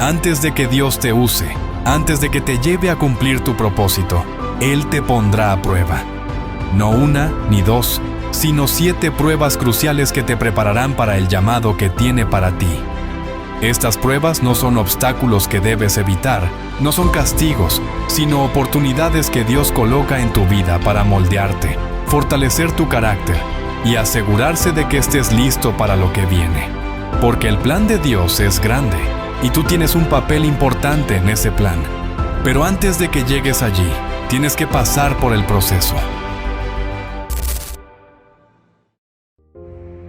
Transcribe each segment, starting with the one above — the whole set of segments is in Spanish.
Antes de que Dios te use, antes de que te lleve a cumplir tu propósito, Él te pondrá a prueba. No una ni dos, sino 7 pruebas cruciales que te prepararán para el llamado que tiene para ti. Estas pruebas no son obstáculos que debes evitar, no son castigos, sino oportunidades que Dios coloca en tu vida para moldearte, fortalecer tu carácter y asegurarse de que estés listo para lo que viene. Porque el plan de Dios es grande y tú tienes un papel importante en ese plan. Pero antes de que llegues allí, tienes que pasar por el proceso.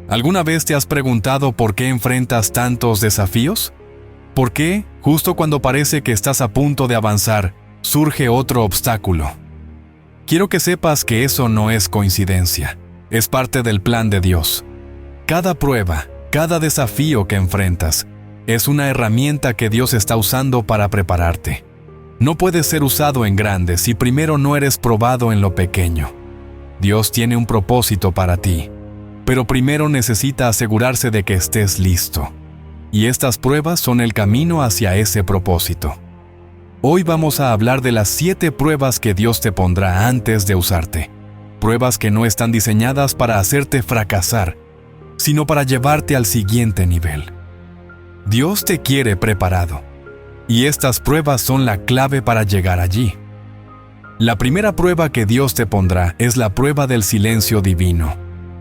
¿Alguna vez te has preguntado por qué enfrentas tantos desafíos? ¿Por qué, justo cuando parece que estás a punto de avanzar, surge otro obstáculo? Quiero que sepas que eso no es coincidencia, es parte del plan de Dios. Cada prueba, cada desafío que enfrentas, es una herramienta que Dios está usando para prepararte. No puedes ser usado en grande si primero no eres probado en lo pequeño. Dios tiene un propósito para ti, pero primero necesita asegurarse de que estés listo. Y estas pruebas son el camino hacia ese propósito. Hoy vamos a hablar de las 7 pruebas que Dios te pondrá antes de usarte. Pruebas que no están diseñadas para hacerte fracasar, sino para llevarte al siguiente nivel. Dios te quiere preparado, y estas pruebas son la clave para llegar allí. La primera prueba que Dios te pondrá es la prueba del silencio divino.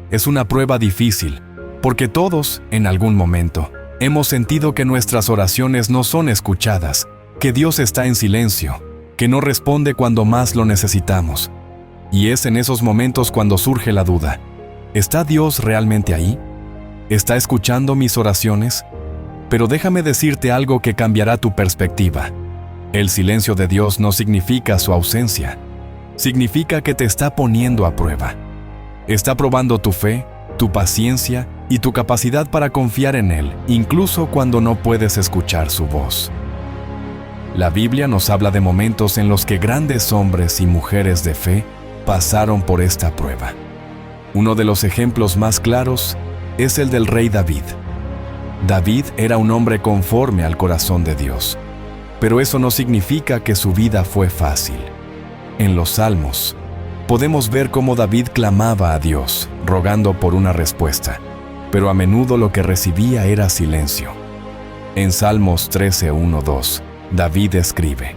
Es una prueba difícil, porque todos, en algún momento, hemos sentido que nuestras oraciones no son escuchadas, que Dios está en silencio, que no responde cuando más lo necesitamos. Y es en esos momentos cuando surge la duda: ¿está Dios realmente ahí? ¿Está escuchando mis oraciones? Pero déjame decirte algo que cambiará tu perspectiva. El silencio de Dios no significa su ausencia. Significa que te está poniendo a prueba. Está probando tu fe, tu paciencia y tu capacidad para confiar en Él, incluso cuando no puedes escuchar su voz. La Biblia nos habla de momentos en los que grandes hombres y mujeres de fe pasaron por esta prueba. Uno de los ejemplos más claros es el del rey David. David era un hombre conforme al corazón de Dios, pero eso no significa que su vida fue fácil. En los Salmos, podemos ver cómo David clamaba a Dios, rogando por una respuesta, pero a menudo lo que recibía era silencio. En Salmos 13:1-2, David escribe: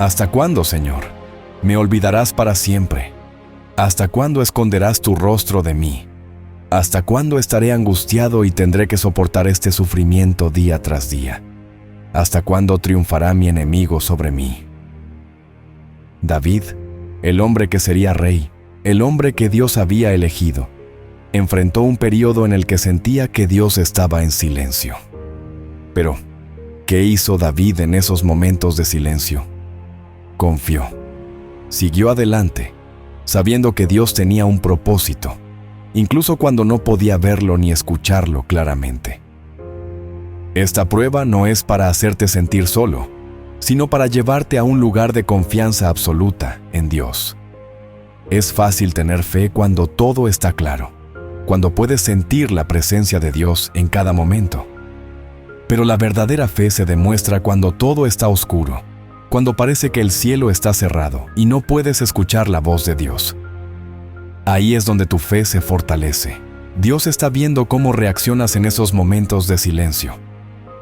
¿Hasta cuándo, Señor? ¿Me olvidarás para siempre? ¿Hasta cuándo esconderás tu rostro de mí? ¿Hasta cuándo estaré angustiado y tendré que soportar este sufrimiento día tras día? ¿Hasta cuándo triunfará mi enemigo sobre mí? David, el hombre que sería rey, el hombre que Dios había elegido, enfrentó un periodo en el que sentía que Dios estaba en silencio. Pero, ¿qué hizo David en esos momentos de silencio? Confió. Siguió adelante, sabiendo que Dios tenía un propósito, incluso cuando no podía verlo ni escucharlo claramente. Esta prueba no es para hacerte sentir solo, sino para llevarte a un lugar de confianza absoluta en Dios. Es fácil tener fe cuando todo está claro, cuando puedes sentir la presencia de Dios en cada momento. Pero la verdadera fe se demuestra cuando todo está oscuro, cuando parece que el cielo está cerrado y no puedes escuchar la voz de Dios. Ahí es donde tu fe se fortalece. Dios está viendo cómo reaccionas en esos momentos de silencio,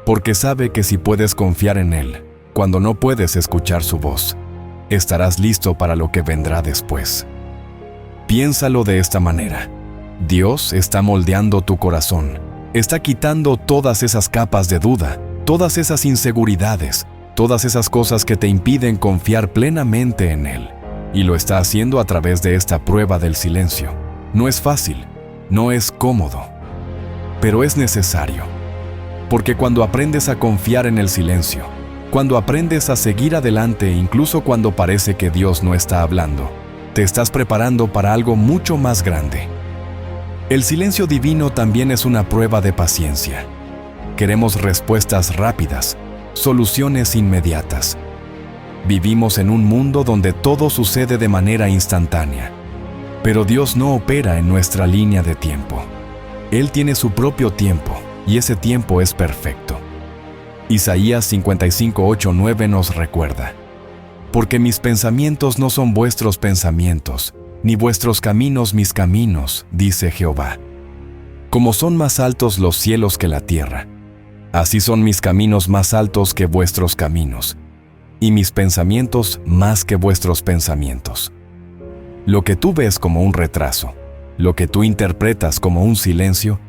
porque sabe que si puedes confiar en Él, cuando no puedes escuchar su voz, estarás listo para lo que vendrá después. Piénsalo de esta manera: Dios está moldeando tu corazón, está quitando todas esas capas de duda, todas esas inseguridades, todas esas cosas que te impiden confiar plenamente en Él. Y lo está haciendo a través de esta prueba del silencio. No es fácil, no es cómodo, pero es necesario. Porque cuando aprendes a confiar en el silencio, cuando aprendes a seguir adelante incluso cuando parece que Dios no está hablando, te estás preparando para algo mucho más grande. El silencio divino también es una prueba de paciencia. Queremos respuestas rápidas, soluciones inmediatas. Vivimos en un mundo donde todo sucede de manera instantánea. Pero Dios no opera en nuestra línea de tiempo. Él tiene su propio tiempo, y ese tiempo es perfecto. Isaías 55:8-9 nos recuerda: porque mis pensamientos no son vuestros pensamientos, ni vuestros caminos mis caminos, dice Jehová. Como son más altos los cielos que la tierra, así son mis caminos más altos que vuestros caminos, y mis pensamientos más que vuestros pensamientos. Lo que tú ves como un retraso, lo que tú interpretas como un silencio,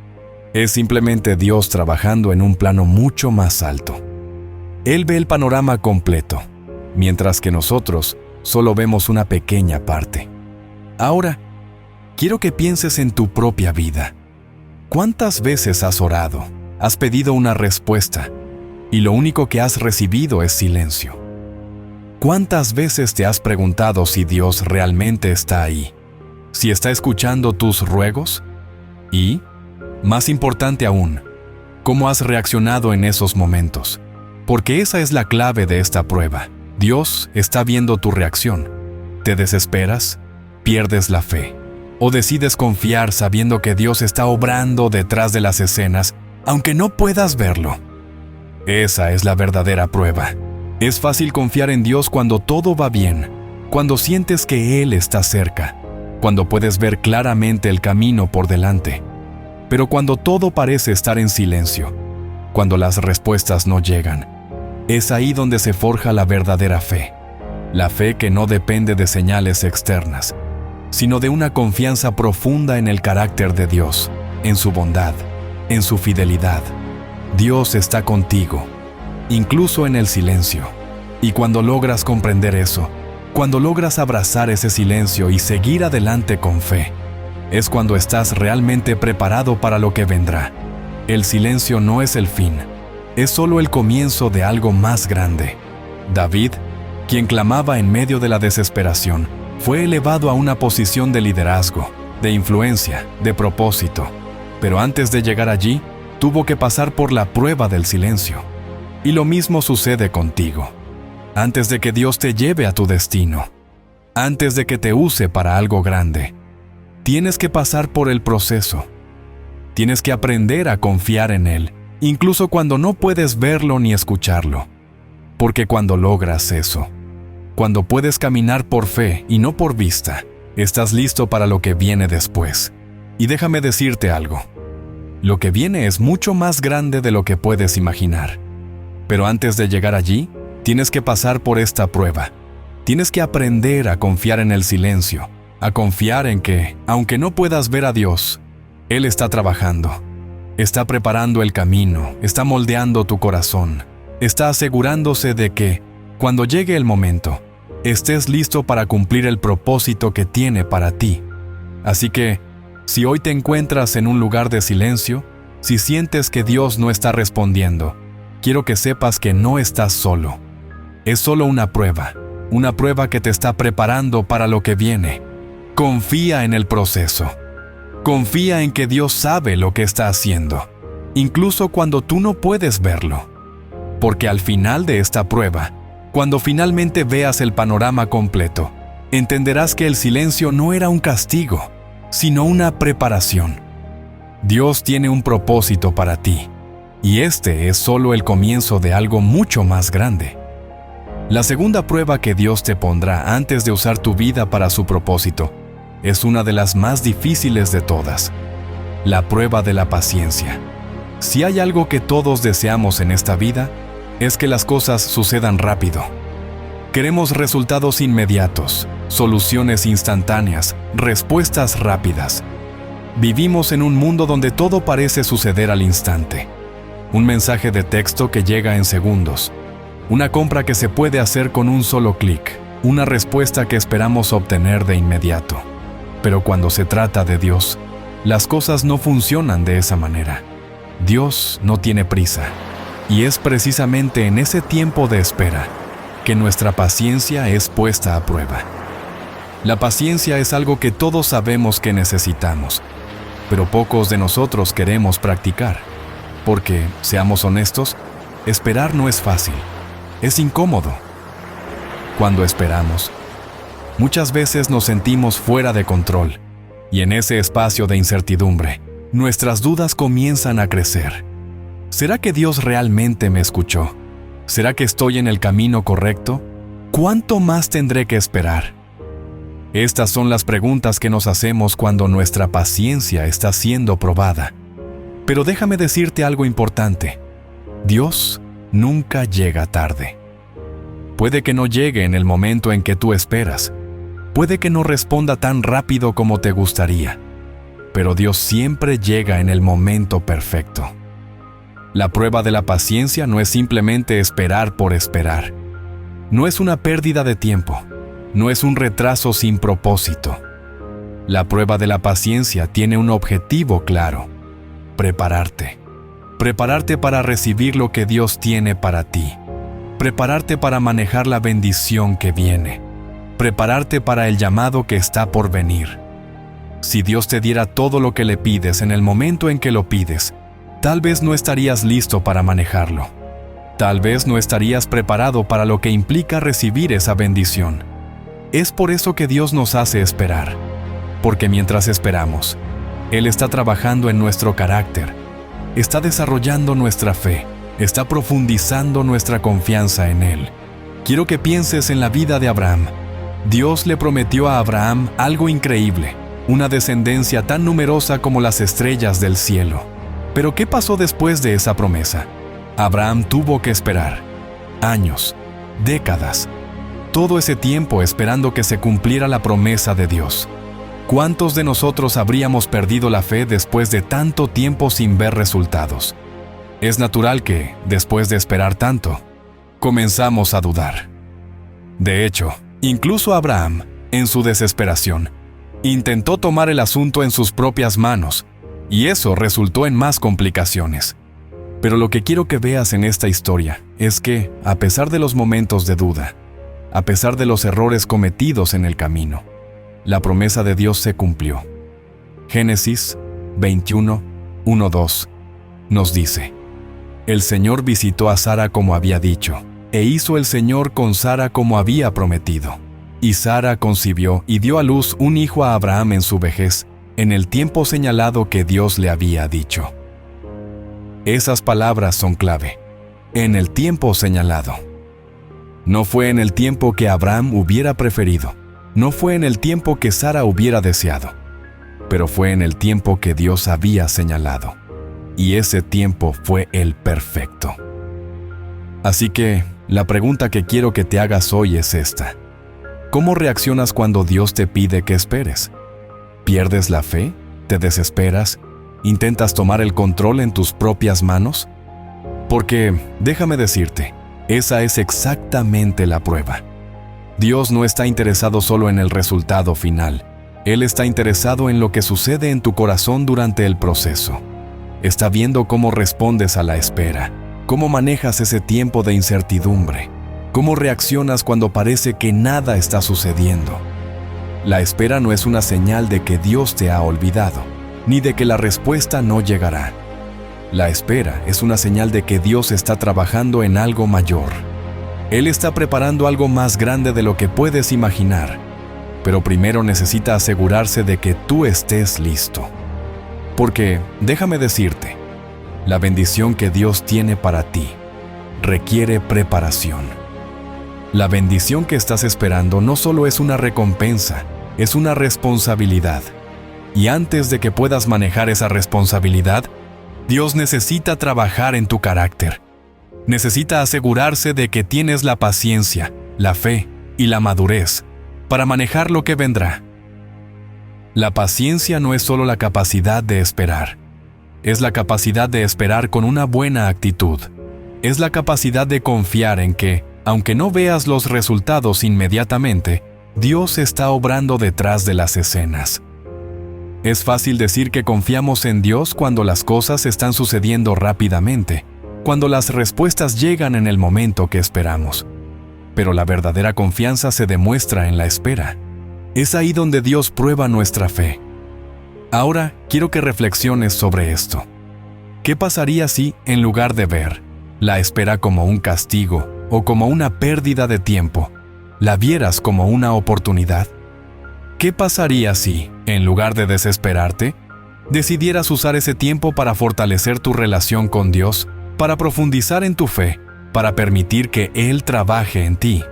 es simplemente Dios trabajando en un plano mucho más alto. Él ve el panorama completo, mientras que nosotros solo vemos una pequeña parte. Ahora, quiero que pienses en tu propia vida. ¿Cuántas veces has orado, has pedido una respuesta, y lo único que has recibido es silencio? ¿Cuántas veces te has preguntado si Dios realmente está ahí, si está escuchando tus ruegos? Y, más importante aún, ¿cómo has reaccionado en esos momentos? Porque esa es la clave de esta prueba. Dios está viendo tu reacción. ¿Te desesperas? ¿Pierdes la fe? ¿O decides confiar sabiendo que Dios está obrando detrás de las escenas, aunque no puedas verlo? Esa es la verdadera prueba. Es fácil confiar en Dios cuando todo va bien, cuando sientes que Él está cerca, cuando puedes ver claramente el camino por delante. Pero cuando todo parece estar en silencio, cuando las respuestas no llegan, es ahí donde se forja la verdadera fe. La fe que no depende de señales externas, sino de una confianza profunda en el carácter de Dios, en su bondad, en su fidelidad. Dios está contigo, incluso en el silencio. Y cuando logras comprender eso, cuando logras abrazar ese silencio y seguir adelante con fe, es cuando estás realmente preparado para lo que vendrá. El silencio no es el fin, es solo el comienzo de algo más grande. David, quien clamaba en medio de la desesperación, fue elevado a una posición de liderazgo, de influencia, de propósito. Pero antes de llegar allí, tuvo que pasar por la prueba del silencio. Y lo mismo sucede contigo. Antes de que Dios te lleve a tu destino, antes de que te use para algo grande, tienes que pasar por el proceso. Tienes que aprender a confiar en Él, incluso cuando no puedes verlo ni escucharlo. Porque cuando logras eso, cuando puedes caminar por fe y no por vista, estás listo para lo que viene después. Y déjame decirte algo. Lo que viene es mucho más grande de lo que puedes imaginar. Pero antes de llegar allí, tienes que pasar por esta prueba. Tienes que aprender a confiar en el silencio, a confiar en que, aunque no puedas ver a Dios, Él está trabajando. Está preparando el camino, está moldeando tu corazón, está asegurándose de que, cuando llegue el momento, estés listo para cumplir el propósito que tiene para ti. Así que, si hoy te encuentras en un lugar de silencio, si sientes que Dios no está respondiendo, quiero que sepas que no estás solo. Es solo una prueba que te está preparando para lo que viene. Confía en el proceso. Confía en que Dios sabe lo que está haciendo, incluso cuando tú no puedes verlo. Porque al final de esta prueba, cuando finalmente veas el panorama completo, entenderás que el silencio no era un castigo, sino una preparación. Dios tiene un propósito para ti, y este es solo el comienzo de algo mucho más grande. La segunda prueba que Dios te pondrá antes de usar tu vida para su propósito es una de las más difíciles de todas: la prueba de la paciencia. Si hay algo que todos deseamos en esta vida, es que las cosas sucedan rápido. Queremos resultados inmediatos, soluciones instantáneas, respuestas rápidas. Vivimos en un mundo donde todo parece suceder al instante. Un mensaje de texto que llega en segundos. Una compra que se puede hacer con un solo clic. Una respuesta que esperamos obtener de inmediato. Pero cuando se trata de Dios, las cosas no funcionan de esa manera. Dios no tiene prisa. Y es precisamente en ese tiempo de espera que nuestra paciencia es puesta a prueba. La paciencia es algo que todos sabemos que necesitamos, pero pocos de nosotros queremos practicar. Porque, seamos honestos, esperar no es fácil, es incómodo. Cuando esperamos, muchas veces nos sentimos fuera de control, y en ese espacio de incertidumbre, nuestras dudas comienzan a crecer. ¿Será que Dios realmente me escuchó? ¿Será que estoy en el camino correcto? ¿Cuánto más tendré que esperar? Estas son las preguntas que nos hacemos cuando nuestra paciencia está siendo probada. Pero déjame decirte algo importante. Dios nunca llega tarde. Puede que no llegue en el momento en que tú esperas. Puede que no responda tan rápido como te gustaría. Pero Dios siempre llega en el momento perfecto. La prueba de la paciencia no es simplemente esperar por esperar. No es una pérdida de tiempo. No es un retraso sin propósito. La prueba de la paciencia tiene un objetivo claro: prepararte. Prepararte para recibir lo que Dios tiene para ti. Prepararte para manejar la bendición que viene. Prepararte para el llamado que está por venir. Si Dios te diera todo lo que le pides en el momento en que lo pides, tal vez no estarías listo para manejarlo. Tal vez no estarías preparado para lo que implica recibir esa bendición. Es por eso que Dios nos hace esperar. Porque mientras esperamos, Él está trabajando en nuestro carácter, está desarrollando nuestra fe, está profundizando nuestra confianza en Él. Quiero que pienses en la vida de Abraham. Dios le prometió a Abraham algo increíble, una descendencia tan numerosa como las estrellas del cielo. Pero ¿qué pasó después de esa promesa? Abraham tuvo que esperar años, décadas, todo ese tiempo esperando que se cumpliera la promesa de Dios. ¿Cuántos de nosotros habríamos perdido la fe después de tanto tiempo sin ver resultados? Es natural que, después de esperar tanto, comenzamos a dudar. De hecho, incluso Abraham, en su desesperación, intentó tomar el asunto en sus propias manos, y eso resultó en más complicaciones. Pero lo que quiero que veas en esta historia es que, a pesar de los momentos de duda, a pesar de los errores cometidos en el camino, la promesa de Dios se cumplió. Génesis 21, 1-2 nos dice: El Señor visitó a Sara como había dicho, e hizo el Señor con Sara como había prometido. Y Sara concibió y dio a luz un hijo a Abraham en su vejez, en el tiempo señalado que Dios le había dicho. Esas palabras son clave. En el tiempo señalado. No fue en el tiempo que Abraham hubiera preferido. No fue en el tiempo que Sara hubiera deseado. Pero fue en el tiempo que Dios había señalado. Y ese tiempo fue el perfecto. Así que, la pregunta que quiero que te hagas hoy es esta. ¿Cómo reaccionas cuando Dios te pide que esperes? ¿Pierdes la fe? ¿Te desesperas? ¿Intentas tomar el control en tus propias manos? Porque, déjame decirte, esa es exactamente la prueba. Dios no está interesado solo en el resultado final. Él está interesado en lo que sucede en tu corazón durante el proceso. Está viendo cómo respondes a la espera, cómo manejas ese tiempo de incertidumbre, cómo reaccionas cuando parece que nada está sucediendo. La espera no es una señal de que Dios te ha olvidado, ni de que la respuesta no llegará. La espera es una señal de que Dios está trabajando en algo mayor. Él está preparando algo más grande de lo que puedes imaginar, pero primero necesita asegurarse de que tú estés listo. Porque, déjame decirte, la bendición que Dios tiene para ti requiere preparación. La bendición que estás esperando no solo es una recompensa, es una responsabilidad. Y antes de que puedas manejar esa responsabilidad, Dios necesita trabajar en tu carácter. Necesita asegurarse de que tienes la paciencia, la fe y la madurez para manejar lo que vendrá. La paciencia no es solo la capacidad de esperar. Es la capacidad de esperar con una buena actitud. Es la capacidad de confiar en que, aunque no veas los resultados inmediatamente, Dios está obrando detrás de las escenas. Es fácil decir que confiamos en Dios cuando las cosas están sucediendo rápidamente, cuando las respuestas llegan en el momento que esperamos. Pero la verdadera confianza se demuestra en la espera. Es ahí donde Dios prueba nuestra fe. Ahora quiero que reflexiones sobre esto. ¿Qué pasaría si, en lugar de ver la espera como un castigo o como una pérdida de tiempo, la vieras como una oportunidad? ¿Qué pasaría si, en lugar de desesperarte, decidieras usar ese tiempo para fortalecer tu relación con Dios para profundizar en tu fe, para permitir que Él trabaje en ti.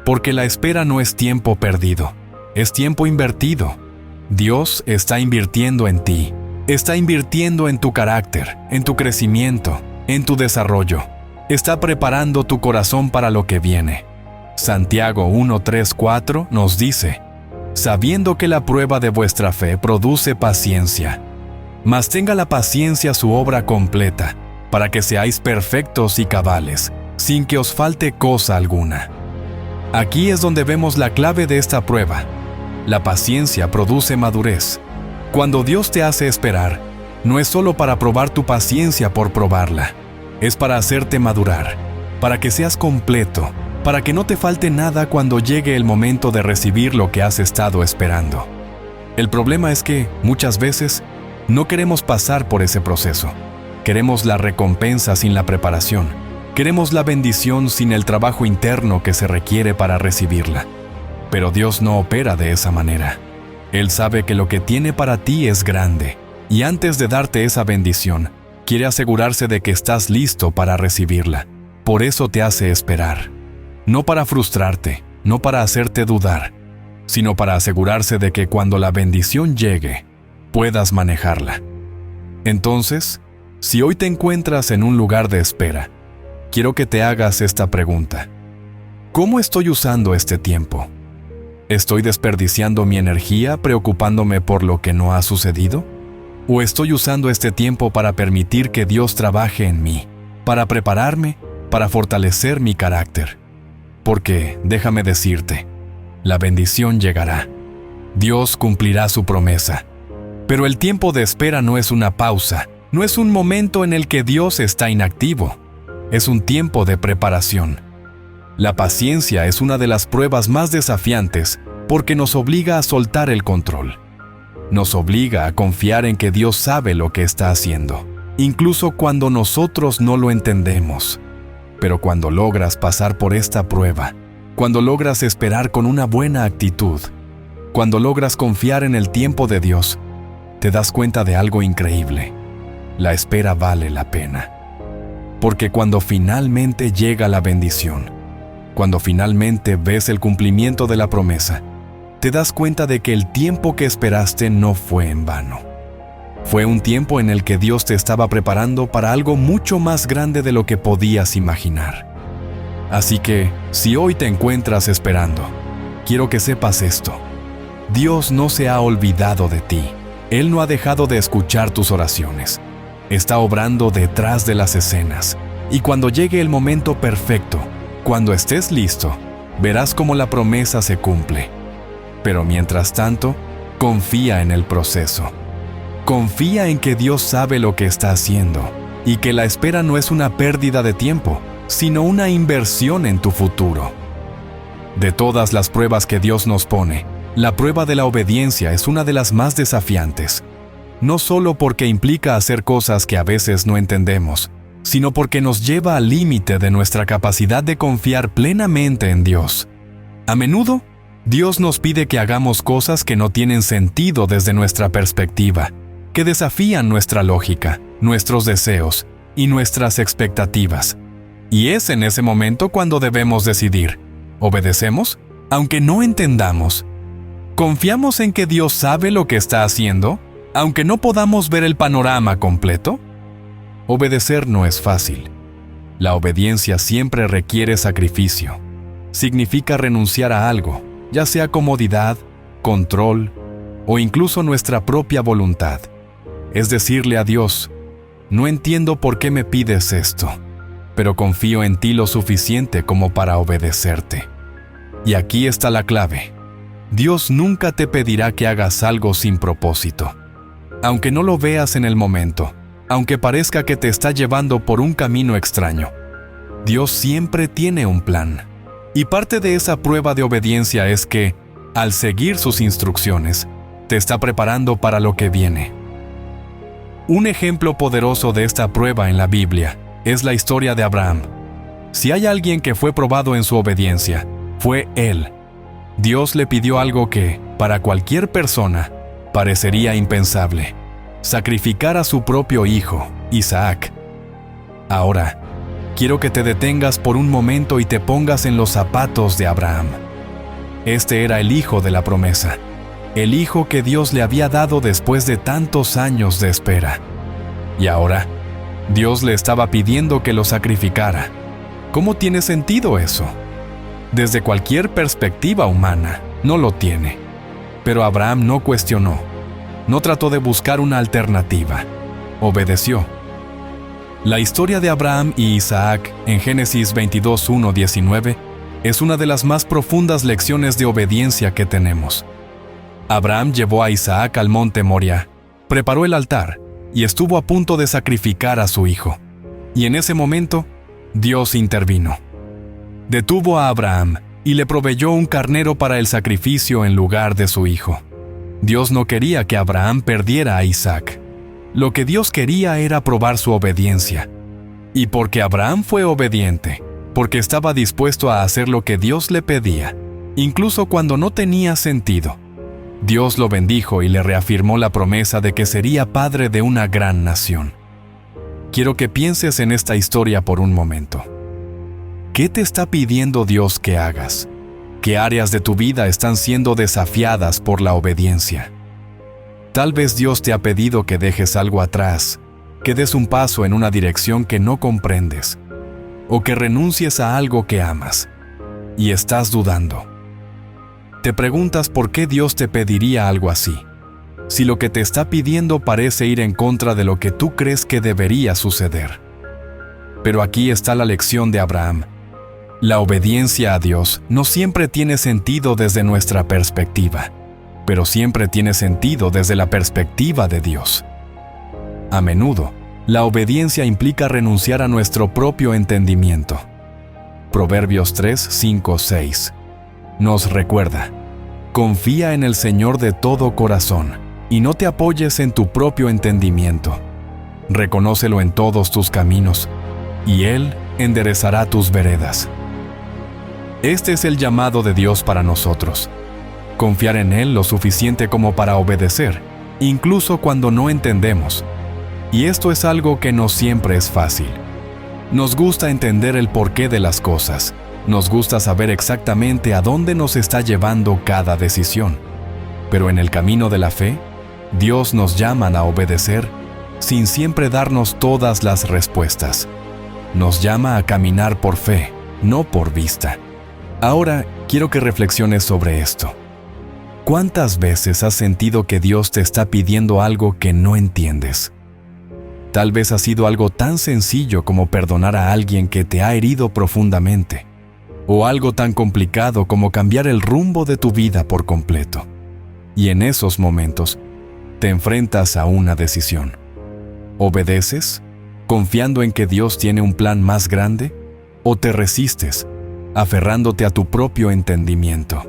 Porque la espera no es tiempo perdido, es tiempo invertido. Dios está invirtiendo en ti, está invirtiendo en tu carácter, en tu crecimiento, en tu desarrollo. Está preparando tu corazón para lo que viene. Santiago 1:3-4 nos dice: sabiendo que la prueba de vuestra fe produce paciencia. Mas tenga la paciencia su obra completa, para que seáis perfectos y cabales, sin que os falte cosa alguna. Aquí es donde vemos la clave de esta prueba. La paciencia produce madurez. Cuando Dios te hace esperar, no es solo para probar tu paciencia por probarla, es para hacerte madurar, para que seas completo, para que no te falte nada cuando llegue el momento de recibir lo que has estado esperando. El problema es que, muchas veces, no queremos pasar por ese proceso. Queremos la recompensa sin la preparación. Queremos la bendición sin el trabajo interno que se requiere para recibirla. Pero Dios no opera de esa manera. Él sabe que lo que tiene para ti es grande, y antes de darte esa bendición, quiere asegurarse de que estás listo para recibirla. Por eso te hace esperar. No para frustrarte, no para hacerte dudar, sino para asegurarse de que cuando la bendición llegue, puedas manejarla. Entonces, si hoy te encuentras en un lugar de espera, quiero que te hagas esta pregunta. ¿Cómo estoy usando este tiempo? ¿Estoy desperdiciando mi energía preocupándome por lo que no ha sucedido? ¿O estoy usando este tiempo para permitir que Dios trabaje en mí, para prepararme, para fortalecer mi carácter? Porque, déjame decirte, la bendición llegará. Dios cumplirá su promesa. Pero el tiempo de espera no es una pausa, no es un momento en el que Dios está inactivo. Es un tiempo de preparación. La paciencia es una de las pruebas más desafiantes porque nos obliga a soltar el control. Nos obliga a confiar en que Dios sabe lo que está haciendo, incluso cuando nosotros no lo entendemos. Pero cuando logras pasar por esta prueba, cuando logras esperar con una buena actitud, cuando logras confiar en el tiempo de Dios, te das cuenta de algo increíble. La espera vale la pena. Porque cuando finalmente llega la bendición, cuando finalmente ves el cumplimiento de la promesa, te das cuenta de que el tiempo que esperaste no fue en vano. Fue un tiempo en el que Dios te estaba preparando para algo mucho más grande de lo que podías imaginar. Así que, si hoy te encuentras esperando, quiero que sepas esto. Dios no se ha olvidado de ti. Él no ha dejado de escuchar tus oraciones. Está obrando detrás de las escenas. Y cuando llegue el momento perfecto, cuando estés listo, verás cómo la promesa se cumple. Pero mientras tanto, confía en el proceso. Confía en que Dios sabe lo que está haciendo y que la espera no es una pérdida de tiempo, sino una inversión en tu futuro. De todas las pruebas que Dios nos pone, la prueba de la obediencia es una de las más desafiantes. No solo porque implica hacer cosas que a veces no entendemos, sino porque nos lleva al límite de nuestra capacidad de confiar plenamente en Dios. A menudo, Dios nos pide que hagamos cosas que no tienen sentido desde nuestra perspectiva, que desafían nuestra lógica, nuestros deseos y nuestras expectativas. Y es en ese momento cuando debemos decidir: ¿obedecemos, aunque no entendamos? ¿Confiamos en que Dios sabe lo que está haciendo, aunque no podamos ver el panorama completo? Obedecer no es fácil. La obediencia siempre requiere sacrificio. Significa renunciar a algo, ya sea comodidad, control o incluso nuestra propia voluntad. Es decirle a Dios: no entiendo por qué me pides esto, pero confío en ti lo suficiente como para obedecerte. Y aquí está la clave. Dios nunca te pedirá que hagas algo sin propósito. Aunque no lo veas en el momento, aunque parezca que te está llevando por un camino extraño, Dios siempre tiene un plan. Y parte de esa prueba de obediencia es que, al seguir sus instrucciones, te está preparando para lo que viene. Un ejemplo poderoso de esta prueba en la Biblia es la historia de Abraham. Si hay alguien que fue probado en su obediencia, fue él. Dios le pidió algo que, para cualquier persona, parecería impensable: sacrificar a su propio hijo, Isaac. Ahora, quiero que te detengas por un momento y te pongas en los zapatos de Abraham. Este era el hijo de la promesa, el hijo que Dios le había dado después de tantos años de espera. Y ahora, Dios le estaba pidiendo que lo sacrificara. ¿Cómo tiene sentido eso? Desde cualquier perspectiva humana, no lo tiene. Pero Abraham no cuestionó, no trató de buscar una alternativa, obedeció. La historia de Abraham y Isaac en Génesis 22:1-19 es una de las más profundas lecciones de obediencia que tenemos. Abraham llevó a Isaac al monte Moria, preparó el altar y estuvo a punto de sacrificar a su hijo. Y en ese momento, Dios intervino. Detuvo a Abraham y le proveyó un carnero para el sacrificio en lugar de su hijo. Dios no quería que Abraham perdiera a Isaac. Lo que Dios quería era probar su obediencia. Y porque Abraham fue obediente, porque estaba dispuesto a hacer lo que Dios le pedía, incluso cuando no tenía sentido, Dios lo bendijo y le reafirmó la promesa de que sería padre de una gran nación. Quiero que pienses en esta historia por un momento. ¿Qué te está pidiendo Dios que hagas? ¿Qué áreas de tu vida están siendo desafiadas por la obediencia? Tal vez Dios te ha pedido que dejes algo atrás, que des un paso en una dirección que no comprendes, o que renuncies a algo que amas, y estás dudando. Te preguntas por qué Dios te pediría algo así, si lo que te está pidiendo parece ir en contra de lo que tú crees que debería suceder. Pero aquí está la lección de Abraham. La obediencia a Dios no siempre tiene sentido desde nuestra perspectiva, pero siempre tiene sentido desde la perspectiva de Dios. A menudo, la obediencia implica renunciar a nuestro propio entendimiento. Proverbios 3:5-6 nos recuerda: confía en el Señor de todo corazón y no te apoyes en tu propio entendimiento. Reconócelo en todos tus caminos, y Él enderezará tus veredas. Este es el llamado de Dios para nosotros. Confiar en Él lo suficiente como para obedecer, incluso cuando no entendemos. Y esto es algo que no siempre es fácil. Nos gusta entender el porqué de las cosas. Nos gusta saber exactamente a dónde nos está llevando cada decisión. Pero en el camino de la fe, Dios nos llama a obedecer sin siempre darnos todas las respuestas. Nos llama a caminar por fe, no por vista. Ahora, quiero que reflexiones sobre esto. ¿Cuántas veces has sentido que Dios te está pidiendo algo que no entiendes? Tal vez ha sido algo tan sencillo como perdonar a alguien que te ha herido profundamente, o algo tan complicado como cambiar el rumbo de tu vida por completo. Y en esos momentos, te enfrentas a una decisión. ¿Obedeces, confiando en que Dios tiene un plan más grande? ¿O te resistes, aferrándote a tu propio entendimiento?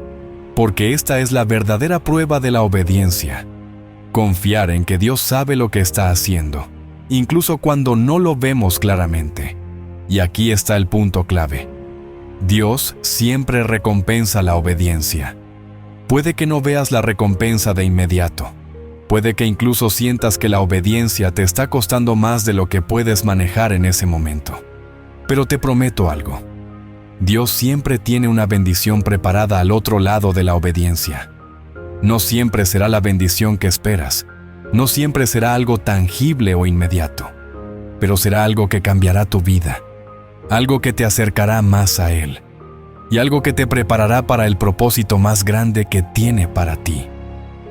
Porque esta es la verdadera prueba de la obediencia. Confiar en que Dios sabe lo que está haciendo, incluso cuando no lo vemos claramente. Y aquí está el punto clave. Dios siempre recompensa la obediencia. Puede que no veas la recompensa de inmediato. Puede que incluso sientas que la obediencia te está costando más de lo que puedes manejar en ese momento. Pero te prometo algo. Dios siempre tiene una bendición preparada al otro lado de la obediencia. No siempre será la bendición que esperas. No siempre será algo tangible o inmediato. Pero será algo que cambiará tu vida. Algo que te acercará más a Él. Y algo que te preparará para el propósito más grande que tiene para ti.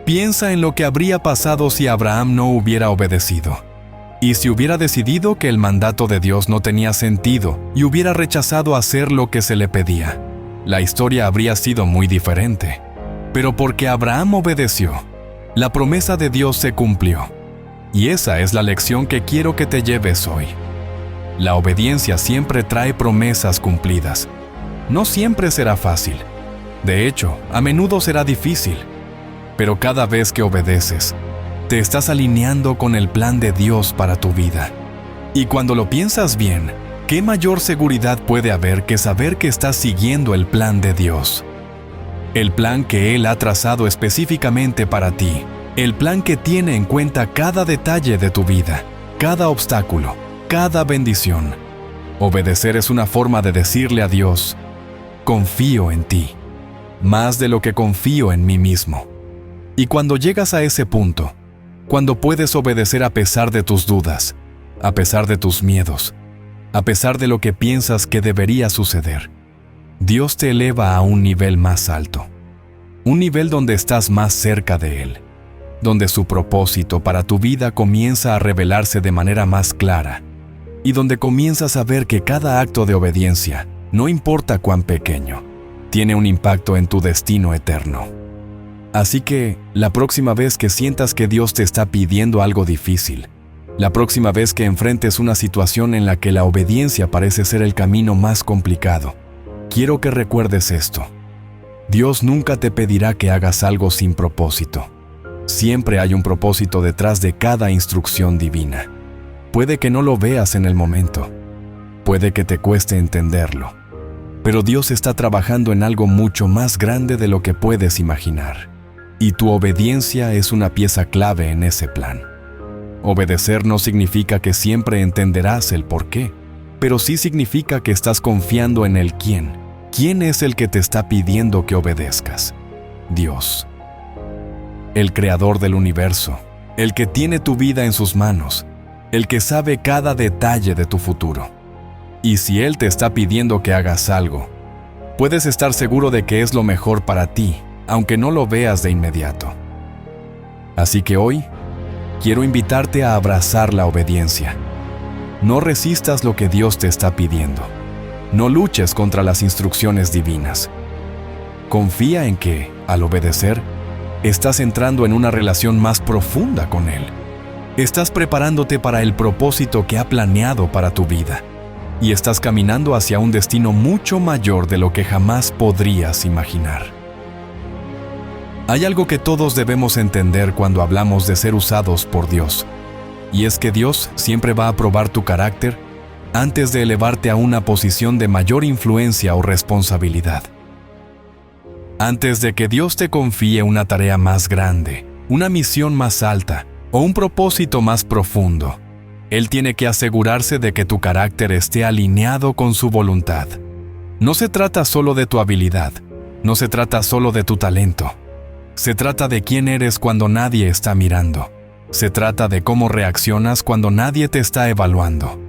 Piensa en lo que habría pasado si Abraham no hubiera obedecido. Y si hubiera decidido que el mandato de Dios no tenía sentido y hubiera rechazado hacer lo que se le pedía, la historia habría sido muy diferente. Pero porque Abraham obedeció, la promesa de Dios se cumplió. Y esa es la lección que quiero que te lleves hoy. La obediencia siempre trae promesas cumplidas. No siempre será fácil. De hecho, a menudo será difícil. Pero cada vez que obedeces, te estás alineando con el plan de Dios para tu vida. Y cuando lo piensas bien, ¿qué mayor seguridad puede haber que saber que estás siguiendo el plan de Dios? El plan que Él ha trazado específicamente para ti. El plan que tiene en cuenta cada detalle de tu vida, cada obstáculo, cada bendición. Obedecer es una forma de decirle a Dios: confío en ti, más de lo que confío en mí mismo. Y cuando llegas a ese punto, cuando puedes obedecer a pesar de tus dudas, a pesar de tus miedos, a pesar de lo que piensas que debería suceder, Dios te eleva a un nivel más alto. Un nivel donde estás más cerca de Él, donde su propósito para tu vida comienza a revelarse de manera más clara, y donde comienzas a ver que cada acto de obediencia, no importa cuán pequeño, tiene un impacto en tu destino eterno. Así que, la próxima vez que sientas que Dios te está pidiendo algo difícil, la próxima vez que enfrentes una situación en la que la obediencia parece ser el camino más complicado, quiero que recuerdes esto: Dios nunca te pedirá que hagas algo sin propósito. Siempre hay un propósito detrás de cada instrucción divina. Puede que no lo veas en el momento, puede que te cueste entenderlo, pero Dios está trabajando en algo mucho más grande de lo que puedes imaginar, y tu obediencia es una pieza clave en ese plan. Obedecer no significa que siempre entenderás el por qué, pero sí significa que estás confiando en el quién. ¿Quién es el que te está pidiendo que obedezcas? Dios, el creador del universo, el que tiene tu vida en sus manos, el que sabe cada detalle de tu futuro. Y si Él te está pidiendo que hagas algo, puedes estar seguro de que es lo mejor para ti, aunque no lo veas de inmediato. Así que hoy, quiero invitarte a abrazar la obediencia. No resistas lo que Dios te está pidiendo. No luches contra las instrucciones divinas. Confía en que, al obedecer, estás entrando en una relación más profunda con Él. Estás preparándote para el propósito que ha planeado para tu vida, y estás caminando hacia un destino mucho mayor de lo que jamás podrías imaginar. Hay algo que todos debemos entender cuando hablamos de ser usados por Dios, y es que Dios siempre va a probar tu carácter antes de elevarte a una posición de mayor influencia o responsabilidad. Antes de que Dios te confíe una tarea más grande, una misión más alta o un propósito más profundo, Él tiene que asegurarse de que tu carácter esté alineado con su voluntad. No se trata solo de tu habilidad, no se trata solo de tu talento. Se trata de quién eres cuando nadie está mirando. Se trata de cómo reaccionas cuando nadie te está evaluando.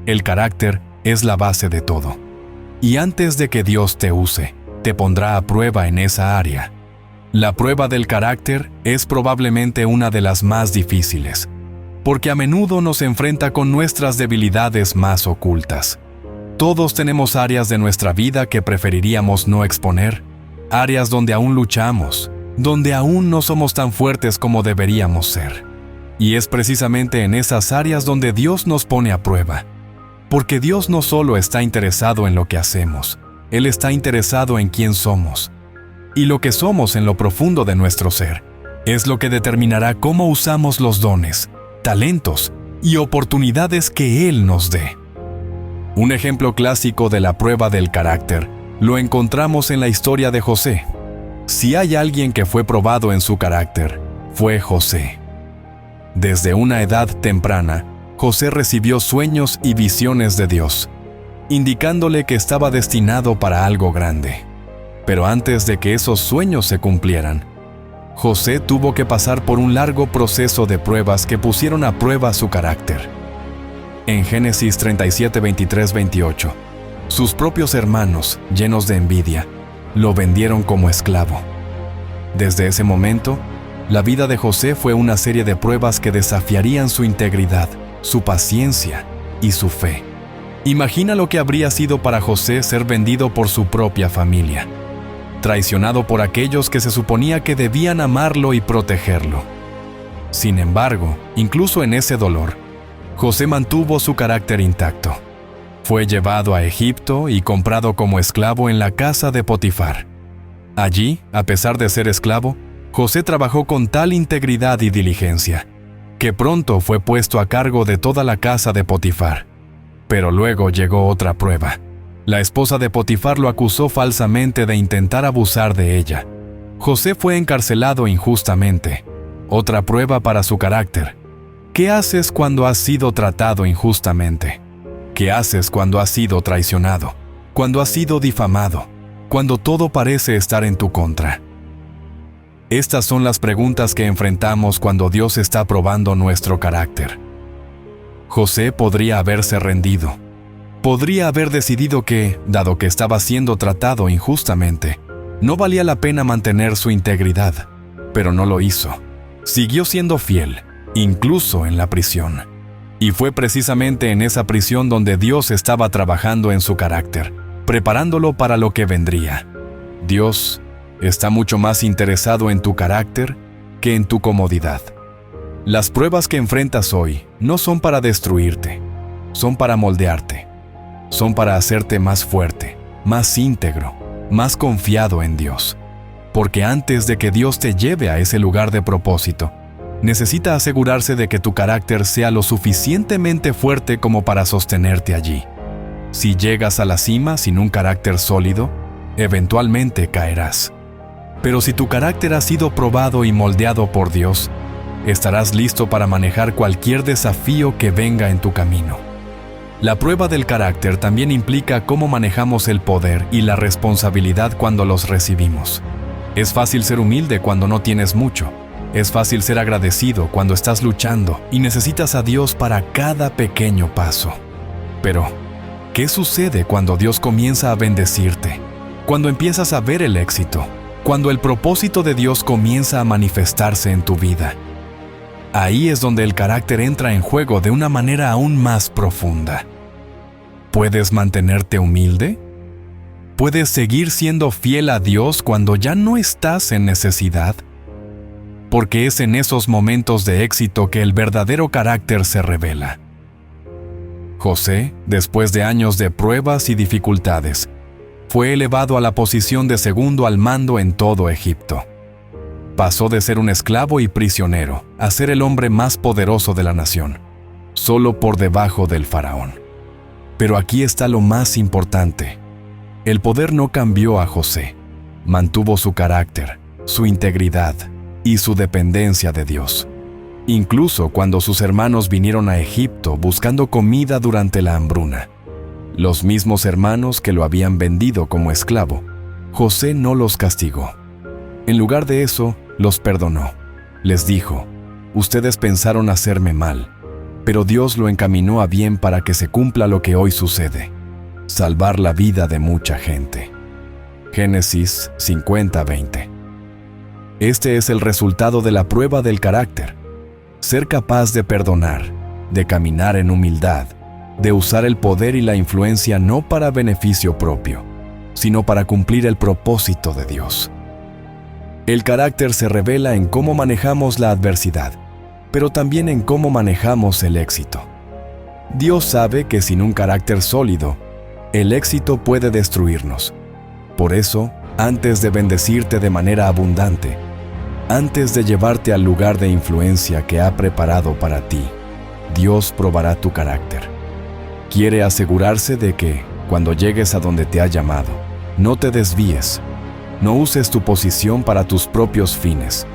El carácter es la base de todo. Y antes de que Dios te use, te pondrá a prueba en esa área. La prueba del carácter es probablemente una de las más difíciles, porque a menudo nos enfrenta con nuestras debilidades más ocultas. Todos tenemos áreas de nuestra vida que preferiríamos no exponer, áreas donde aún luchamos, donde aún no somos tan fuertes como deberíamos ser. Y es precisamente en esas áreas donde Dios nos pone a prueba. Porque Dios no solo está interesado en lo que hacemos, Él está interesado en quién somos. Y lo que somos en lo profundo de nuestro ser es lo que determinará cómo usamos los dones, talentos y oportunidades que Él nos dé. Un ejemplo clásico de la prueba del carácter lo encontramos en la historia de José. Si hay alguien que fue probado en su carácter, fue José. Desde una edad temprana, José recibió sueños y visiones de Dios, indicándole que estaba destinado para algo grande. Pero antes de que esos sueños se cumplieran, José tuvo que pasar por un largo proceso de pruebas que pusieron a prueba su carácter. En Génesis 37, 23, 28, sus propios hermanos, llenos de envidia, lo vendieron como esclavo. Desde ese momento, la vida de José fue una serie de pruebas que desafiarían su integridad, su paciencia y su fe. Imagina lo que habría sido para José ser vendido por su propia familia, traicionado por aquellos que se suponía que debían amarlo y protegerlo. Sin embargo, incluso en ese dolor, José mantuvo su carácter intacto. Fue llevado a Egipto y comprado como esclavo en la casa de Potifar. Allí, a pesar de ser esclavo, José trabajó con tal integridad y diligencia, que pronto fue puesto a cargo de toda la casa de Potifar. Pero luego llegó otra prueba. La esposa de Potifar lo acusó falsamente de intentar abusar de ella. José fue encarcelado injustamente. Otra prueba para su carácter. ¿Qué haces cuando has sido tratado injustamente? ¿Qué haces cuando has sido traicionado? Cuando has sido difamado? Cuando todo parece estar en tu contra. Estas son las preguntas que enfrentamos cuando Dios está probando nuestro carácter. José podría haberse rendido. Podría haber decidido que, dado que estaba siendo tratado injustamente, no valía la pena mantener su integridad, pero no lo hizo. Siguió siendo fiel, incluso en la prisión. Y fue precisamente en esa prisión donde Dios estaba trabajando en su carácter, preparándolo para lo que vendría. Dios está mucho más interesado en tu carácter que en tu comodidad. Las pruebas que enfrentas hoy no son para destruirte, son para moldearte, son para hacerte más fuerte, más íntegro, más confiado en Dios. Porque antes de que Dios te lleve a ese lugar de propósito, necesita asegurarse de que tu carácter sea lo suficientemente fuerte como para sostenerte allí. Si llegas a la cima sin un carácter sólido, eventualmente caerás. Pero si tu carácter ha sido probado y moldeado por Dios, estarás listo para manejar cualquier desafío que venga en tu camino. La prueba del carácter también implica cómo manejamos el poder y la responsabilidad cuando los recibimos. Es fácil ser humilde cuando no tienes mucho. Es fácil ser agradecido cuando estás luchando y necesitas a Dios para cada pequeño paso. Pero, ¿qué sucede cuando Dios comienza a bendecirte? Cuando empiezas a ver el éxito, cuando el propósito de Dios comienza a manifestarse en tu vida. Ahí es donde el carácter entra en juego de una manera aún más profunda. ¿Puedes mantenerte humilde? ¿Puedes seguir siendo fiel a Dios cuando ya no estás en necesidad? Porque es en esos momentos de éxito que el verdadero carácter se revela. José, después de años de pruebas y dificultades, fue elevado a la posición de segundo al mando en todo Egipto. Pasó de ser un esclavo y prisionero a ser el hombre más poderoso de la nación, solo por debajo del faraón. Pero aquí está lo más importante. El poder no cambió a José, mantuvo su carácter, su integridad y su dependencia de Dios. Incluso cuando sus hermanos vinieron a Egipto buscando comida durante la hambruna, los mismos hermanos que lo habían vendido como esclavo, José no los castigó. En lugar de eso, los perdonó. Les dijo: ustedes pensaron hacerme mal, pero Dios lo encaminó a bien para que se cumpla lo que hoy sucede: salvar la vida de mucha gente. Génesis 50:20. Este es el resultado de la prueba del carácter. Ser capaz de perdonar, de caminar en humildad, de usar el poder y la influencia no para beneficio propio, sino para cumplir el propósito de Dios. El carácter se revela en cómo manejamos la adversidad, pero también en cómo manejamos el éxito. Dios sabe que sin un carácter sólido, el éxito puede destruirnos. Por eso, antes de bendecirte de manera abundante, antes de llevarte al lugar de influencia que ha preparado para ti, Dios probará tu carácter. Quiere asegurarse de que, cuando llegues a donde te ha llamado, no te desvíes, no uses tu posición para tus propios fines,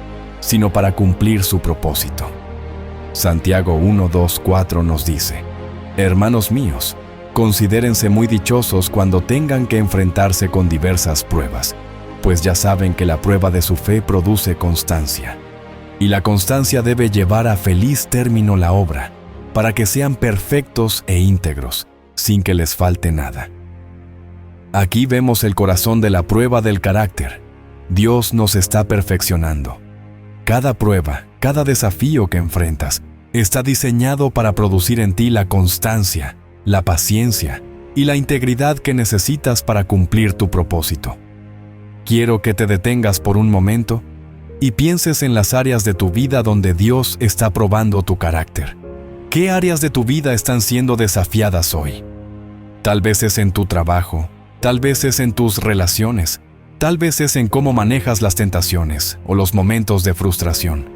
sino para cumplir su propósito. Santiago 1:2-4 nos dice: hermanos míos, considérense muy dichosos cuando tengan que enfrentarse con diversas pruebas, pues ya saben que la prueba de su fe produce constancia. Y la constancia debe llevar a feliz término la obra, para que sean perfectos e íntegros, sin que les falte nada. Aquí vemos el corazón de la prueba del carácter. Dios nos está perfeccionando. Cada prueba, cada desafío que enfrentas, está diseñado para producir en ti la constancia, la paciencia y la integridad que necesitas para cumplir tu propósito. Quiero que te detengas por un momento y pienses en las áreas de tu vida donde Dios está probando tu carácter. ¿Qué áreas de tu vida están siendo desafiadas hoy? Tal vez es en tu trabajo, tal vez es en tus relaciones, tal vez es en cómo manejas las tentaciones o los momentos de frustración.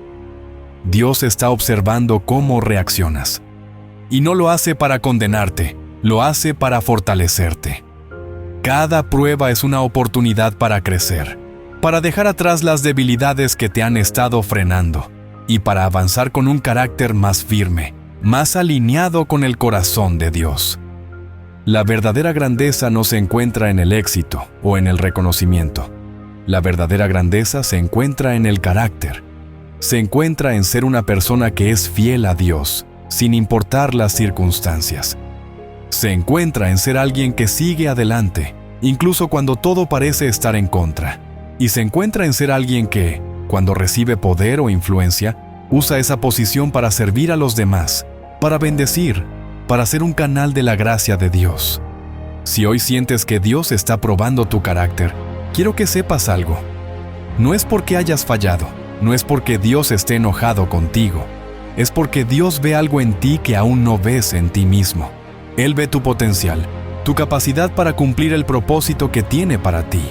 Dios está observando cómo reaccionas. Y no lo hace para condenarte, lo hace para fortalecerte. Cada prueba es una oportunidad para crecer, para dejar atrás las debilidades que te han estado frenando y para avanzar con un carácter más firme, más alineado con el corazón de Dios. La verdadera grandeza no se encuentra en el éxito o en el reconocimiento. La verdadera grandeza se encuentra en el carácter. Se encuentra en ser una persona que es fiel a Dios, sin importar las circunstancias. Se encuentra en ser alguien que sigue adelante, incluso cuando todo parece estar en contra. Y se encuentra en ser alguien que, cuando recibe poder o influencia, usa esa posición para servir a los demás, para bendecir, para ser un canal de la gracia de Dios. Si hoy sientes que Dios está probando tu carácter, quiero que sepas algo. No es porque hayas fallado, no es porque Dios esté enojado contigo, es porque Dios ve algo en ti que aún no ves en ti mismo. Él ve tu potencial, tu capacidad para cumplir el propósito que tiene para ti.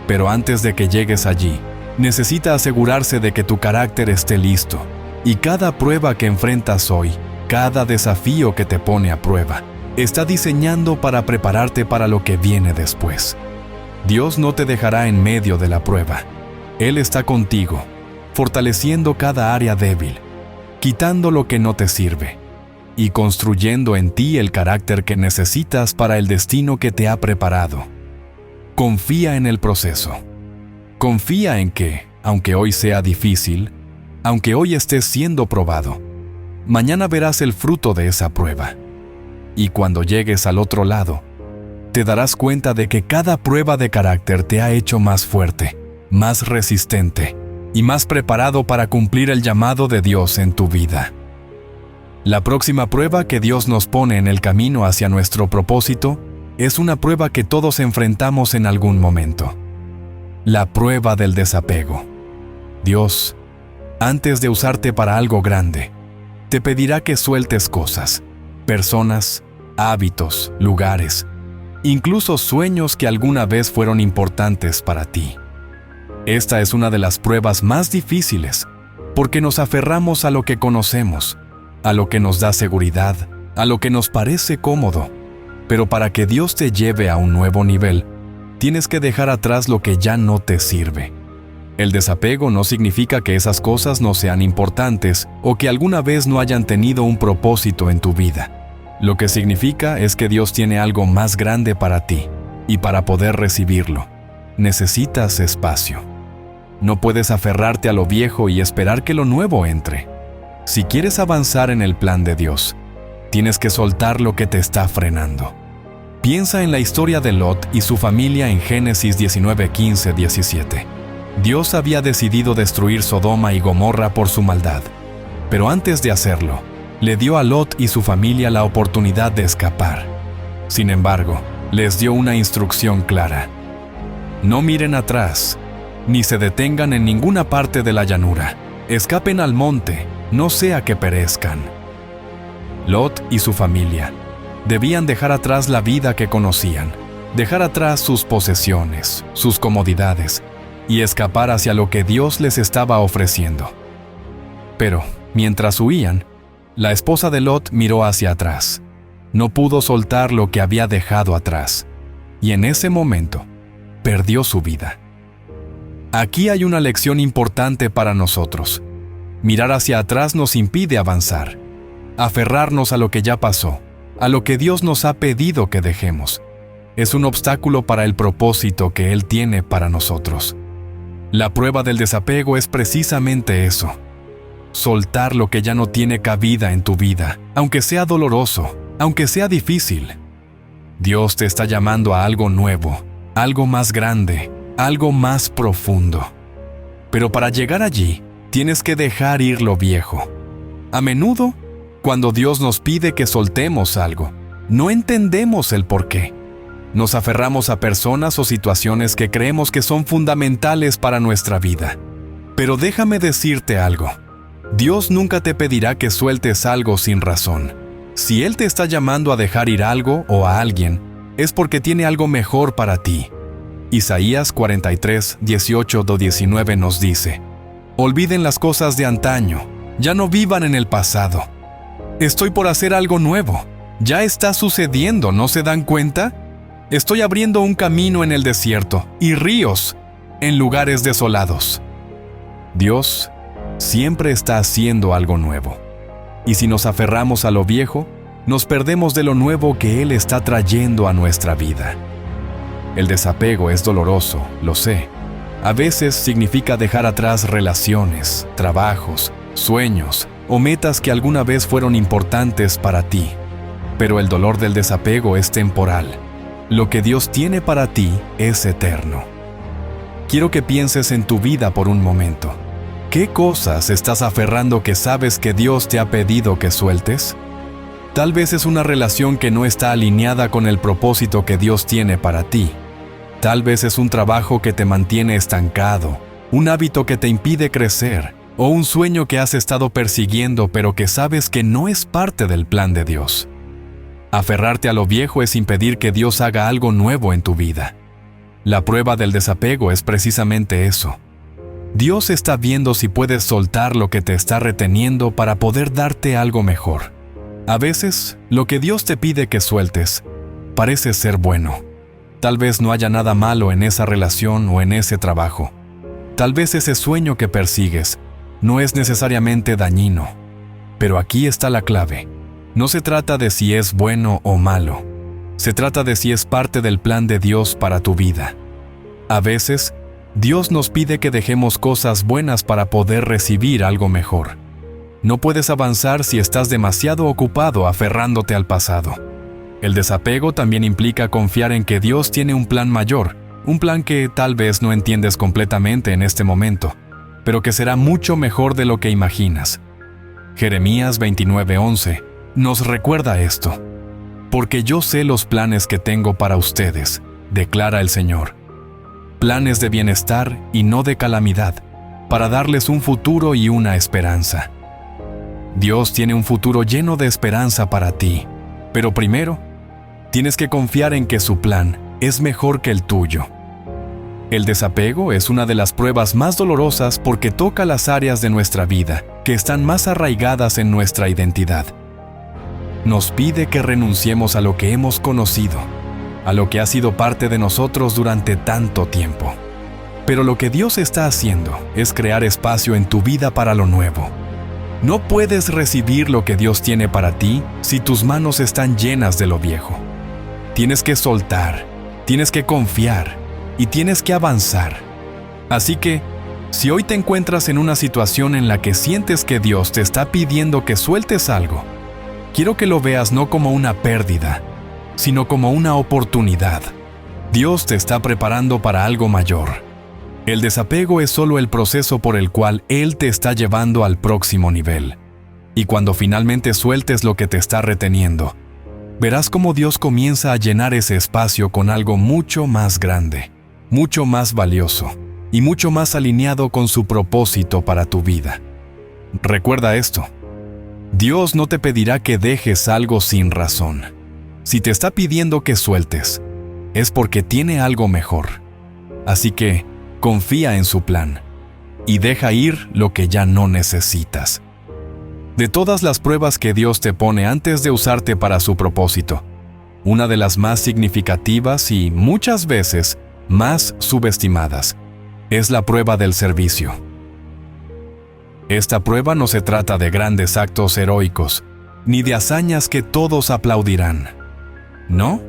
Pero antes de que llegues allí, necesita asegurarse de que tu carácter esté listo. Y cada prueba que enfrentas hoy, cada desafío que te pone a prueba, está diseñando para prepararte para lo que viene después. Dios no te dejará en medio de la prueba. Él está contigo, fortaleciendo cada área débil, quitando lo que no te sirve y construyendo en ti el carácter que necesitas para el destino que te ha preparado. Confía en el proceso. Confía en que, aunque hoy sea difícil, aunque hoy estés siendo probado, mañana verás el fruto de esa prueba. Y cuando llegues al otro lado, te darás cuenta de que cada prueba de carácter te ha hecho más fuerte, más resistente y más preparado para cumplir el llamado de Dios en tu vida. La próxima prueba que Dios nos pone en el camino hacia nuestro propósito es una prueba que todos enfrentamos en algún momento. La prueba del desapego. Dios, antes de usarte para algo grande, te pedirá que sueltes cosas, personas, hábitos, lugares, incluso sueños que alguna vez fueron importantes para ti. Esta es una de las pruebas más difíciles, porque nos aferramos a lo que conocemos, a lo que nos da seguridad, a lo que nos parece cómodo. Pero para que Dios te lleve a un nuevo nivel, tienes que dejar atrás lo que ya no te sirve. El desapego no significa que esas cosas no sean importantes o que alguna vez no hayan tenido un propósito en tu vida. Lo que significa es que Dios tiene algo más grande para ti, y para poder recibirlo, necesitas espacio. No puedes aferrarte a lo viejo y esperar que lo nuevo entre. Si quieres avanzar en el plan de Dios, tienes que soltar lo que te está frenando. Piensa en la historia de Lot y su familia en Génesis 19:15-17. Dios había decidido destruir Sodoma y Gomorra por su maldad, pero antes de hacerlo, le dio a Lot y su familia la oportunidad de escapar. Sin embargo, les dio una instrucción clara. No miren atrás, ni se detengan en ninguna parte de la llanura. Escapen al monte, no sea que perezcan. Lot y su familia debían dejar atrás la vida que conocían, dejar atrás sus posesiones, sus comodidades, y escapar hacia lo que Dios les estaba ofreciendo. Pero, mientras huían, la esposa de Lot miró hacia atrás. No pudo soltar lo que había dejado atrás, y en ese momento, perdió su vida. Aquí hay una lección importante para nosotros. Mirar hacia atrás nos impide avanzar. Aferrarnos a lo que ya pasó, a lo que Dios nos ha pedido que dejemos, es un obstáculo para el propósito que Él tiene para nosotros. La prueba del desapego es precisamente eso. Soltar lo que ya no tiene cabida en tu vida, aunque sea doloroso, aunque sea difícil. Dios te está llamando a algo nuevo, algo más grande, algo más profundo. Pero para llegar allí, tienes que dejar ir lo viejo. A menudo, cuando Dios nos pide que soltemos algo, no entendemos el por qué. Nos aferramos a personas o situaciones que creemos que son fundamentales para nuestra vida. Pero déjame decirte algo. Dios nunca te pedirá que sueltes algo sin razón. Si Él te está llamando a dejar ir algo o a alguien, es porque tiene algo mejor para ti. Isaías 43:18-19 nos dice: Olviden las cosas de antaño, ya no vivan en el pasado. Estoy por hacer algo nuevo. Ya está sucediendo, ¿no se dan cuenta? Estoy abriendo un camino en el desierto y ríos en lugares desolados. Dios siempre está haciendo algo nuevo. Y si nos aferramos a lo viejo, nos perdemos de lo nuevo que Él está trayendo a nuestra vida. El desapego es doloroso, lo sé. A veces significa dejar atrás relaciones, trabajos, sueños o metas que alguna vez fueron importantes para ti. Pero el dolor del desapego es temporal. Lo que Dios tiene para ti es eterno. Quiero que pienses en tu vida por un momento. ¿Qué cosas estás aferrando que sabes que Dios te ha pedido que sueltes? Tal vez es una relación que no está alineada con el propósito que Dios tiene para ti. Tal vez es un trabajo que te mantiene estancado, un hábito que te impide crecer, o un sueño que has estado persiguiendo pero que sabes que no es parte del plan de Dios. Aferrarte a lo viejo es impedir que Dios haga algo nuevo en tu vida. La prueba del desapego es precisamente eso. Dios está viendo si puedes soltar lo que te está reteniendo para poder darte algo mejor. A veces, lo que Dios te pide que sueltes parece ser bueno. Tal vez no haya nada malo en esa relación o en ese trabajo. Tal vez ese sueño que persigues no es necesariamente dañino. Pero aquí está la clave. No se trata de si es bueno o malo. Se trata de si es parte del plan de Dios para tu vida. A veces, Dios nos pide que dejemos cosas buenas para poder recibir algo mejor. No puedes avanzar si estás demasiado ocupado aferrándote al pasado. El desapego también implica confiar en que Dios tiene un plan mayor, un plan que tal vez no entiendes completamente en este momento, pero que será mucho mejor de lo que imaginas. Jeremías 29:11 nos recuerda esto. Porque yo sé los planes que tengo para ustedes, declara el Señor. Planes de bienestar y no de calamidad, para darles un futuro y una esperanza. Dios tiene un futuro lleno de esperanza para ti, pero primero, tienes que confiar en que su plan es mejor que el tuyo. El desapego es una de las pruebas más dolorosas porque toca las áreas de nuestra vida que están más arraigadas en nuestra identidad. Nos pide que renunciemos a lo que hemos conocido, a lo que ha sido parte de nosotros durante tanto tiempo. Pero lo que Dios está haciendo es crear espacio en tu vida para lo nuevo. No puedes recibir lo que Dios tiene para ti si tus manos están llenas de lo viejo. Tienes que soltar, tienes que confiar y tienes que avanzar. Así que, si hoy te encuentras en una situación en la que sientes que Dios te está pidiendo que sueltes algo, quiero que lo veas no como una pérdida, sino como una oportunidad. Dios te está preparando para algo mayor. El desapego es solo el proceso por el cual Él te está llevando al próximo nivel. Y cuando finalmente sueltes lo que te está reteniendo, verás cómo Dios comienza a llenar ese espacio con algo mucho más grande, mucho más valioso y mucho más alineado con su propósito para tu vida. Recuerda esto. Dios no te pedirá que dejes algo sin razón. Si te está pidiendo que sueltes, es porque tiene algo mejor. Así que, confía en su plan y deja ir lo que ya no necesitas. De todas las pruebas que Dios te pone antes de usarte para su propósito, una de las más significativas y muchas veces más subestimadas es la prueba del servicio. Esta prueba no se trata de grandes actos heroicos, ni de hazañas que todos aplaudirán. No,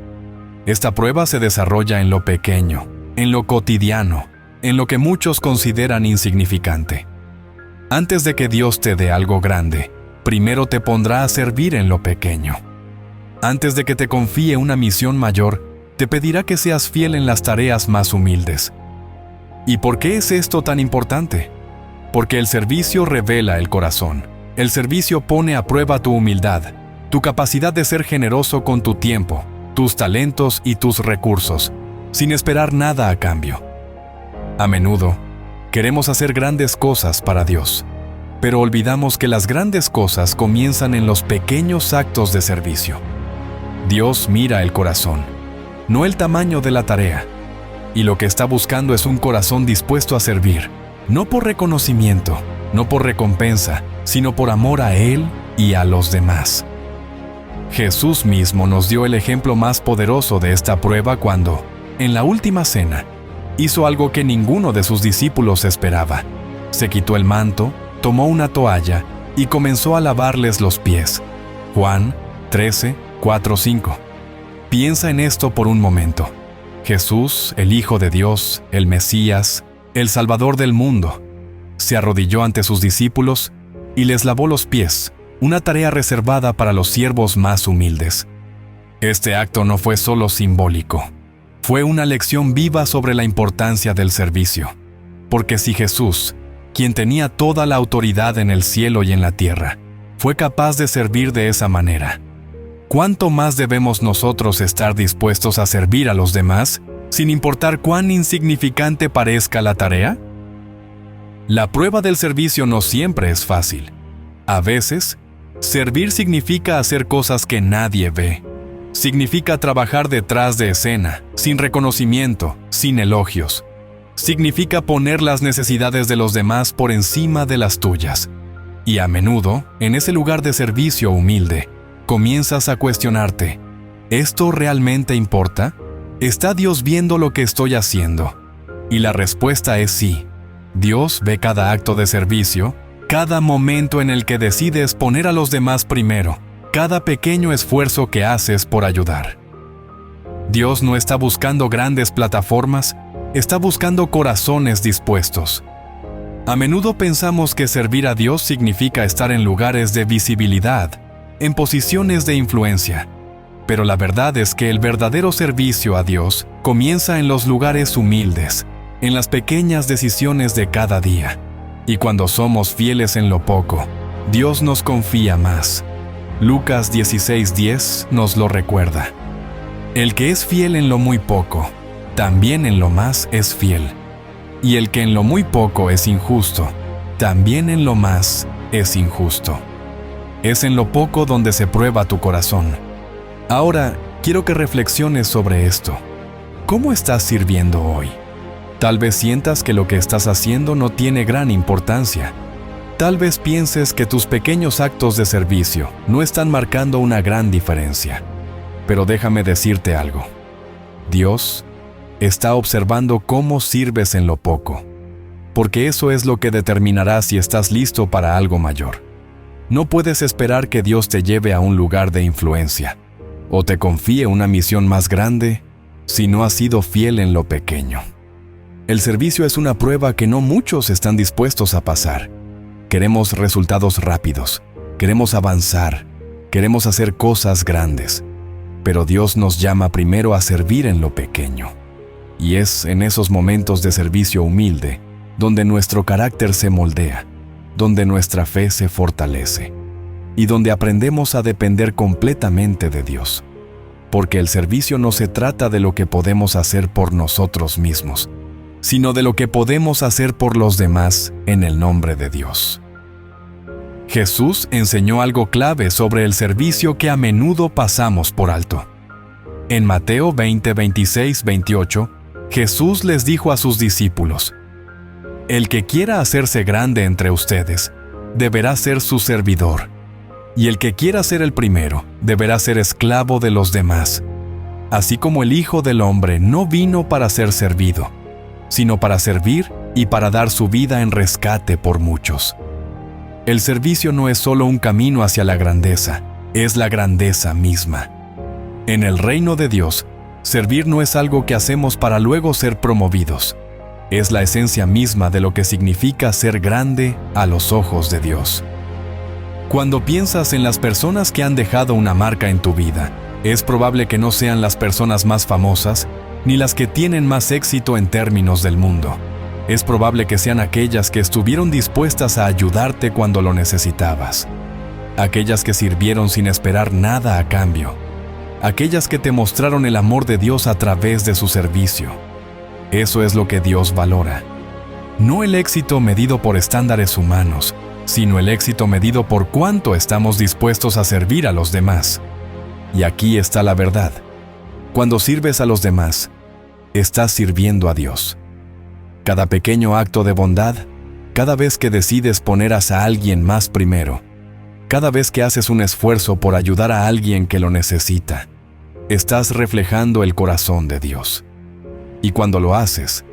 esta prueba se desarrolla en lo pequeño, en lo cotidiano, en lo que muchos consideran insignificante. Antes de que Dios te dé algo grande, primero te pondrá a servir en lo pequeño. Antes de que te confíe una misión mayor, te pedirá que seas fiel en las tareas más humildes. ¿Y por qué es esto tan importante? Porque el servicio revela el corazón. El servicio pone a prueba tu humildad, tu capacidad de ser generoso con tu tiempo, tus talentos y tus recursos, sin esperar nada a cambio. A menudo, queremos hacer grandes cosas para Dios, pero olvidamos que las grandes cosas comienzan en los pequeños actos de servicio. Dios mira el corazón, no el tamaño de la tarea, y lo que está buscando es un corazón dispuesto a servir, no por reconocimiento, no por recompensa, sino por amor a Él y a los demás. Jesús mismo nos dio el ejemplo más poderoso de esta prueba cuando, en la última cena, hizo algo que ninguno de sus discípulos esperaba. Se quitó el manto, tomó una toalla y comenzó a lavarles los pies. Juan 13, 4, 5. Piensa en esto por un momento. Jesús, el Hijo de Dios, el Mesías, el Salvador del mundo, se arrodilló ante sus discípulos y les lavó los pies, una tarea reservada para los siervos más humildes. Este acto no fue solo simbólico, fue una lección viva sobre la importancia del servicio. Porque si Jesús, quien tenía toda la autoridad en el cielo y en la tierra, fue capaz de servir de esa manera, ¿cuánto más debemos nosotros estar dispuestos a servir a los demás, sin importar cuán insignificante parezca la tarea? La prueba del servicio no siempre es fácil. A veces, servir significa hacer cosas que nadie ve. Significa trabajar detrás de escena, sin reconocimiento, sin elogios. Significa poner las necesidades de los demás por encima de las tuyas. Y a menudo, en ese lugar de servicio humilde, comienzas a cuestionarte, ¿esto realmente importa? ¿Está Dios viendo lo que estoy haciendo? Y la respuesta es sí. Dios ve cada acto de servicio, cada momento en el que decides poner a los demás primero, cada pequeño esfuerzo que haces por ayudar. Dios no está buscando grandes plataformas, está buscando corazones dispuestos. A menudo pensamos que servir a Dios significa estar en lugares de visibilidad, en posiciones de influencia. Pero la verdad es que el verdadero servicio a Dios comienza en los lugares humildes, en las pequeñas decisiones de cada día. Y cuando somos fieles en lo poco, Dios nos confía más. Lucas 16:10 nos lo recuerda. El que es fiel en lo muy poco, también en lo más es fiel. Y el que en lo muy poco es injusto, también en lo más es injusto. Es en lo poco donde se prueba tu corazón. Ahora, quiero que reflexiones sobre esto. ¿Cómo estás sirviendo hoy? Tal vez sientas que lo que estás haciendo no tiene gran importancia. Tal vez pienses que tus pequeños actos de servicio no están marcando una gran diferencia. Pero déjame decirte algo. Dios está observando cómo sirves en lo poco, porque eso es lo que determinará si estás listo para algo mayor. No puedes esperar que Dios te lleve a un lugar de influencia o te confíe una misión más grande si no has sido fiel en lo pequeño. El servicio es una prueba que no muchos están dispuestos a pasar. Queremos resultados rápidos, queremos avanzar, queremos hacer cosas grandes, pero Dios nos llama primero a servir en lo pequeño. Y es en esos momentos de servicio humilde donde nuestro carácter se moldea, donde nuestra fe se fortalece y donde aprendemos a depender completamente de Dios. Porque el servicio no se trata de lo que podemos hacer por nosotros mismos, sino de lo que podemos hacer por los demás en el nombre de Dios. Jesús enseñó algo clave sobre el servicio que a menudo pasamos por alto. En Mateo 20, 26, 28, Jesús les dijo a sus discípulos: El que quiera hacerse grande entre ustedes, deberá ser su servidor, y el que quiera ser el primero, deberá ser esclavo de los demás. Así como el Hijo del Hombre no vino para ser servido, sino para servir y para dar su vida en rescate por muchos. El servicio no es solo un camino hacia la grandeza, es la grandeza misma. En el reino de Dios, servir no es algo que hacemos para luego ser promovidos. Es la esencia misma de lo que significa ser grande a los ojos de Dios. Cuando piensas en las personas que han dejado una marca en tu vida, es probable que no sean las personas más famosas, ni las que tienen más éxito en términos del mundo. Es probable que sean aquellas que estuvieron dispuestas a ayudarte cuando lo necesitabas. Aquellas que sirvieron sin esperar nada a cambio. Aquellas que te mostraron el amor de Dios a través de su servicio. Eso es lo que Dios valora. No el éxito medido por estándares humanos, sino el éxito medido por cuánto estamos dispuestos a servir a los demás. Y aquí está la verdad. Cuando sirves a los demás, estás sirviendo a Dios. Cada pequeño acto de bondad, cada vez que decides poner a alguien más primero, cada vez que haces un esfuerzo por ayudar a alguien que lo necesita, estás reflejando el corazón de Dios. Y cuando lo haces,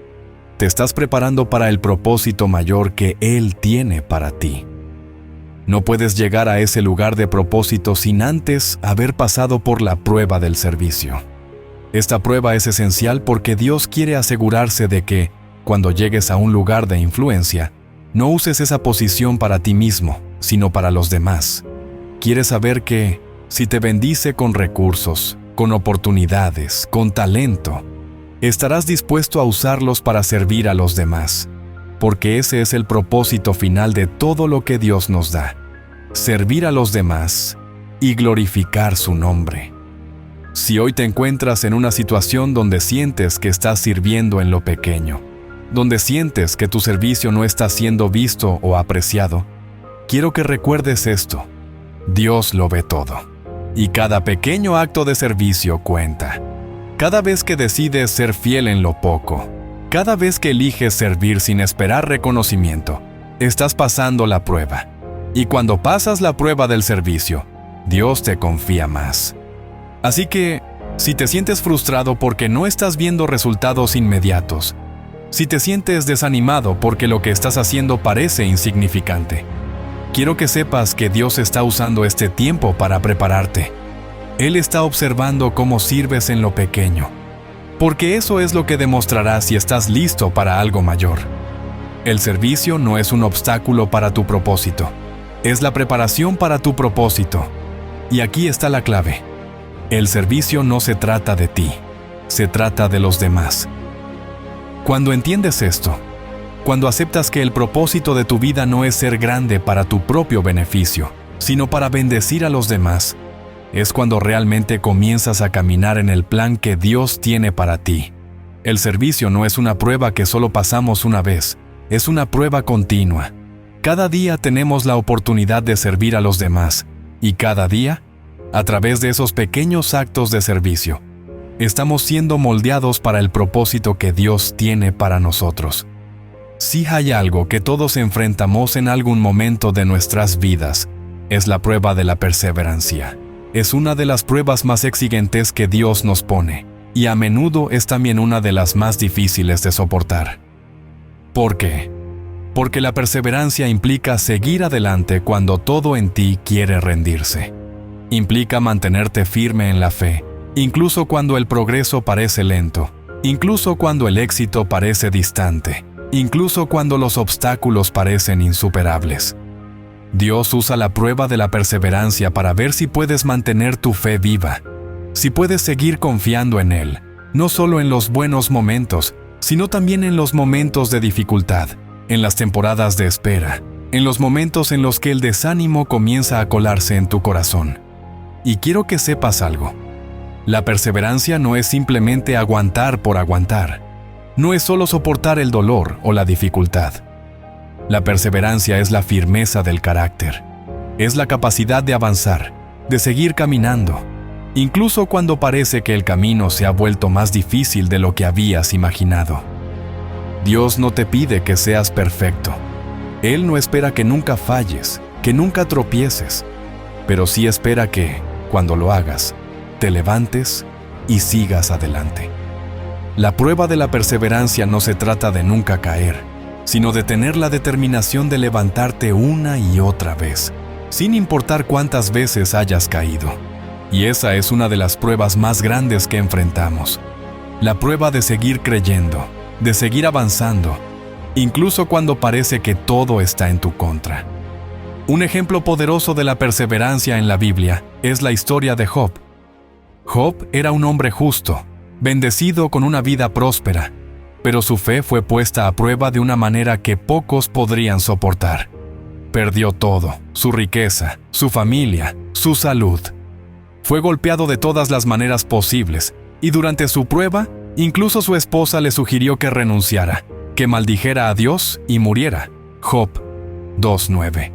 Te estás preparando para el propósito mayor que Él tiene para ti. No puedes llegar a ese lugar de propósito sin antes haber pasado por la prueba del servicio. Esta prueba es esencial porque Dios quiere asegurarse de que, cuando llegues a un lugar de influencia, no uses esa posición para ti mismo, sino para los demás. Quiere saber que, si te bendice con recursos, con oportunidades, con talento, estarás dispuesto a usarlos para servir a los demás, porque ese es el propósito final de todo lo que Dios nos da: servir a los demás y glorificar su nombre. Si hoy te encuentras en una situación donde sientes que estás sirviendo en lo pequeño, donde sientes que tu servicio no está siendo visto o apreciado, quiero que recuerdes esto: Dios lo ve todo, y cada pequeño acto de servicio cuenta. Cada vez que decides ser fiel en lo poco, cada vez que eliges servir sin esperar reconocimiento, estás pasando la prueba. Y cuando pasas la prueba del servicio, Dios te confía más. Así que, si te sientes frustrado porque no estás viendo resultados inmediatos, si te sientes desanimado porque lo que estás haciendo parece insignificante, quiero que sepas que Dios está usando este tiempo para prepararte. Él está observando cómo sirves en lo pequeño, porque eso es lo que demostrará si estás listo para algo mayor. El servicio no es un obstáculo para tu propósito, es la preparación para tu propósito. Y aquí está la clave: el servicio no se trata de ti, se trata de los demás. Cuando entiendes esto, cuando aceptas que el propósito de tu vida no es ser grande para tu propio beneficio, sino para bendecir a los demás, es cuando realmente comienzas a caminar en el plan que Dios tiene para ti. El servicio no es una prueba que solo pasamos una vez, es una prueba continua. Cada día tenemos la oportunidad de servir a los demás, y cada día, a través de esos pequeños actos de servicio, estamos siendo moldeados para el propósito que Dios tiene para nosotros. Si hay algo que todos enfrentamos en algún momento de nuestras vidas, es la prueba de la perseverancia. Es una de las pruebas más exigentes que Dios nos pone, y a menudo es también una de las más difíciles de soportar. ¿Por qué? Porque la perseverancia implica seguir adelante cuando todo en ti quiere rendirse. Implica mantenerte firme en la fe, incluso cuando el progreso parece lento, incluso cuando el éxito parece distante, incluso cuando los obstáculos parecen insuperables. Dios usa la prueba de la perseverancia para ver si puedes mantener tu fe viva, si puedes seguir confiando en Él, no solo en los buenos momentos, sino también en los momentos de dificultad, en las temporadas de espera, en los momentos en los que el desánimo comienza a colarse en tu corazón. Y quiero que sepas algo: la perseverancia no es simplemente aguantar por aguantar, no es solo soportar el dolor o la dificultad. La perseverancia es la firmeza del carácter, es la capacidad de avanzar, de seguir caminando, incluso cuando parece que el camino se ha vuelto más difícil de lo que habías imaginado. Dios no te pide que seas perfecto. Él no espera que nunca falles, que nunca tropieces, pero sí espera que, cuando lo hagas, te levantes y sigas adelante. La prueba de la perseverancia no se trata de nunca caer, sino de tener la determinación de levantarte una y otra vez, sin importar cuántas veces hayas caído. Y esa es una de las pruebas más grandes que enfrentamos. La prueba de seguir creyendo, de seguir avanzando, incluso cuando parece que todo está en tu contra. Un ejemplo poderoso de la perseverancia en la Biblia es la historia de Job. Job era un hombre justo, bendecido con una vida próspera, pero su fe fue puesta a prueba de una manera que pocos podrían soportar. Perdió todo: su riqueza, su familia, su salud. Fue golpeado de todas las maneras posibles, y durante su prueba, incluso su esposa le sugirió que renunciara, que maldijera a Dios y muriera. Job 2:9.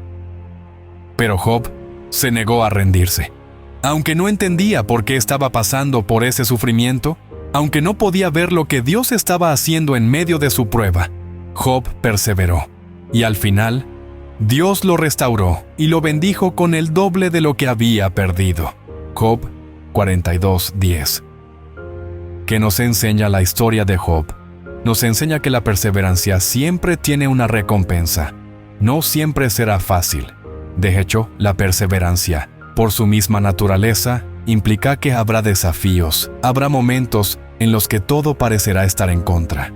Pero Job se negó a rendirse. Aunque no entendía por qué estaba pasando por ese sufrimiento, aunque no podía ver lo que Dios estaba haciendo en medio de su prueba, Job perseveró. Y al final, Dios lo restauró y lo bendijo con el doble de lo que había perdido. Job 42:10. ¿Qué nos enseña la historia de Job? nos enseña que la perseverancia siempre tiene una recompensa. No siempre será fácil. De hecho, la perseverancia, por su misma naturaleza, implica que habrá desafíos, habrá momentos en los que todo parecerá estar en contra.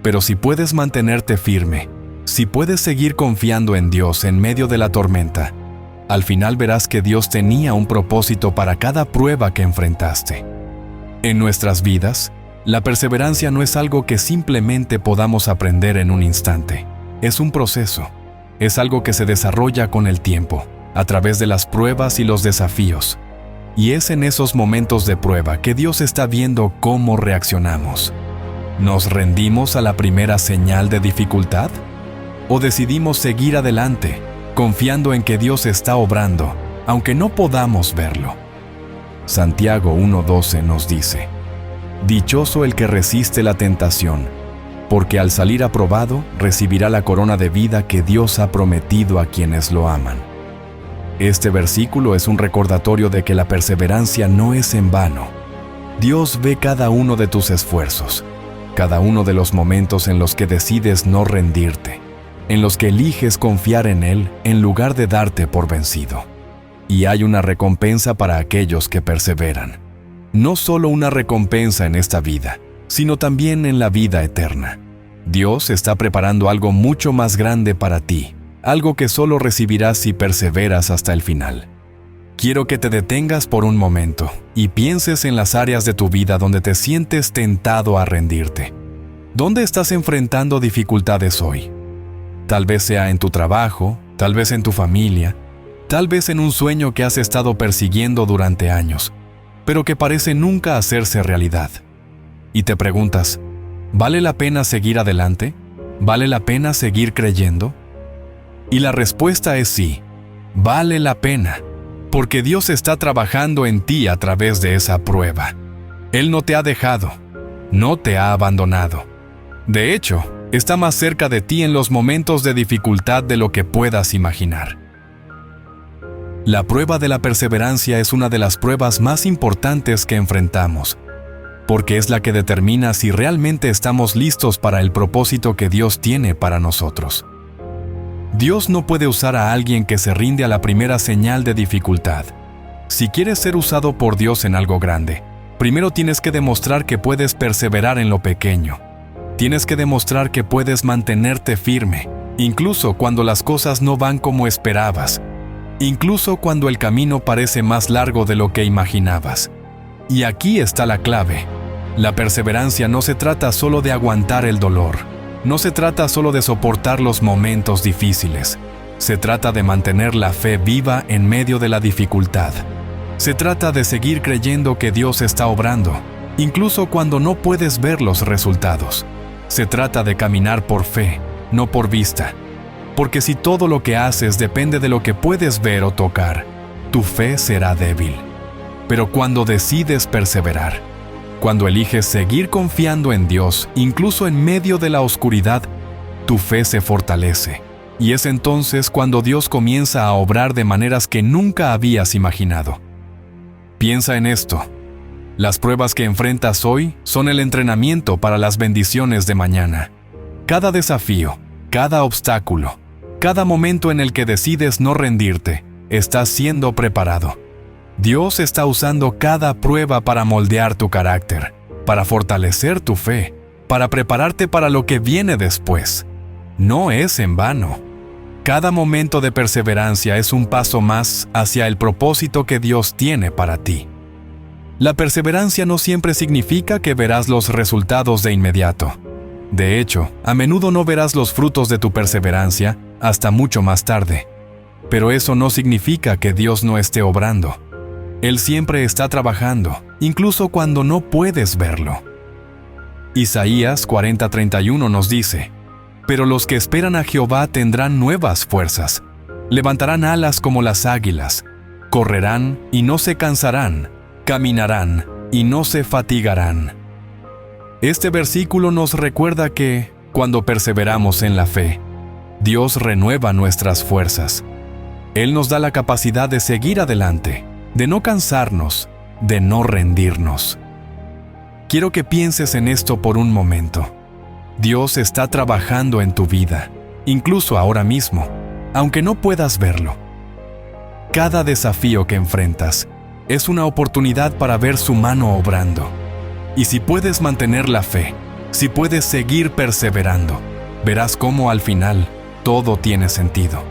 Pero si puedes mantenerte firme, si puedes seguir confiando en Dios en medio de la tormenta, al final verás que Dios tenía un propósito para cada prueba que enfrentaste. En nuestras vidas, la perseverancia no es algo que simplemente podamos aprender en un instante. Es un proceso. Es algo que se desarrolla con el tiempo, a través de las pruebas y los desafíos. Y es en esos momentos de prueba que Dios está viendo cómo reaccionamos. ¿Nos rendimos a la primera señal de dificultad? ¿O decidimos seguir adelante, confiando en que Dios está obrando, aunque no podamos verlo? Santiago 1:12 nos dice: «Dichoso el que resiste la tentación, porque al salir aprobado recibirá la corona de vida que Dios ha prometido a quienes lo aman». Este versículo es un recordatorio de que la perseverancia no es en vano. Dios ve cada uno de tus esfuerzos, cada uno de los momentos en los que decides no rendirte, en los que eliges confiar en Él en lugar de darte por vencido. Y hay una recompensa para aquellos que perseveran. No solo una recompensa en esta vida, sino también en la vida eterna. Dios está preparando algo mucho más grande para ti, algo que solo recibirás si perseveras hasta el final. Quiero que te detengas por un momento y pienses en las áreas de tu vida donde te sientes tentado a rendirte. ¿Dónde estás enfrentando dificultades hoy? Tal vez sea en tu trabajo, tal vez en tu familia, tal vez en un sueño que has estado persiguiendo durante años, pero que parece nunca hacerse realidad. Y te preguntas, ¿vale la pena seguir adelante? ¿Vale la pena seguir creyendo? Y la respuesta es sí, vale la pena, porque Dios está trabajando en ti a través de esa prueba. Él no te ha dejado, no te ha abandonado. De hecho, está más cerca de ti en los momentos de dificultad de lo que puedas imaginar. La prueba de la perseverancia es una de las pruebas más importantes que enfrentamos, porque es la que determina si realmente estamos listos para el propósito que Dios tiene para nosotros. Dios no puede usar a alguien que se rinde a la primera señal de dificultad. Si quieres ser usado por Dios en algo grande, primero tienes que demostrar que puedes perseverar en lo pequeño. Tienes que demostrar que puedes mantenerte firme, incluso cuando las cosas no van como esperabas, incluso cuando el camino parece más largo de lo que imaginabas. Y aquí está la clave. La perseverancia no se trata solo de aguantar el dolor. No se trata solo de soportar los momentos difíciles. Se trata de mantener la fe viva en medio de la dificultad. Se trata de seguir creyendo que Dios está obrando, incluso cuando no puedes ver los resultados. Se trata de caminar por fe, no por vista. Porque si todo lo que haces depende de lo que puedes ver o tocar, tu fe será débil. Pero cuando decides perseverar, cuando eliges seguir confiando en Dios, incluso en medio de la oscuridad, tu fe se fortalece. Y es entonces cuando Dios comienza a obrar de maneras que nunca habías imaginado. Piensa en esto. Las pruebas que enfrentas hoy son el entrenamiento para las bendiciones de mañana. Cada desafío, cada obstáculo, cada momento en el que decides no rendirte, estás siendo preparado. Dios está usando cada prueba para moldear tu carácter, para fortalecer tu fe, para prepararte para lo que viene después. No es en vano. Cada momento de perseverancia es un paso más hacia el propósito que Dios tiene para ti. La perseverancia no siempre significa que verás los resultados de inmediato. De hecho, a menudo no verás los frutos de tu perseverancia hasta mucho más tarde. Pero eso no significa que Dios no esté obrando. Él siempre está trabajando, incluso cuando no puedes verlo. Isaías 40:31 nos dice: «Pero los que esperan a Jehová tendrán nuevas fuerzas, levantarán alas como las águilas, correrán y no se cansarán, caminarán y no se fatigarán». Este versículo nos recuerda que, cuando perseveramos en la fe, Dios renueva nuestras fuerzas. Él nos da la capacidad de seguir adelante, de no cansarnos, de no rendirnos. Quiero que pienses en esto por un momento. Dios está trabajando en tu vida, incluso ahora mismo, aunque no puedas verlo. Cada desafío que enfrentas es una oportunidad para ver su mano obrando. Y si puedes mantener la fe, si puedes seguir perseverando, verás cómo al final todo tiene sentido.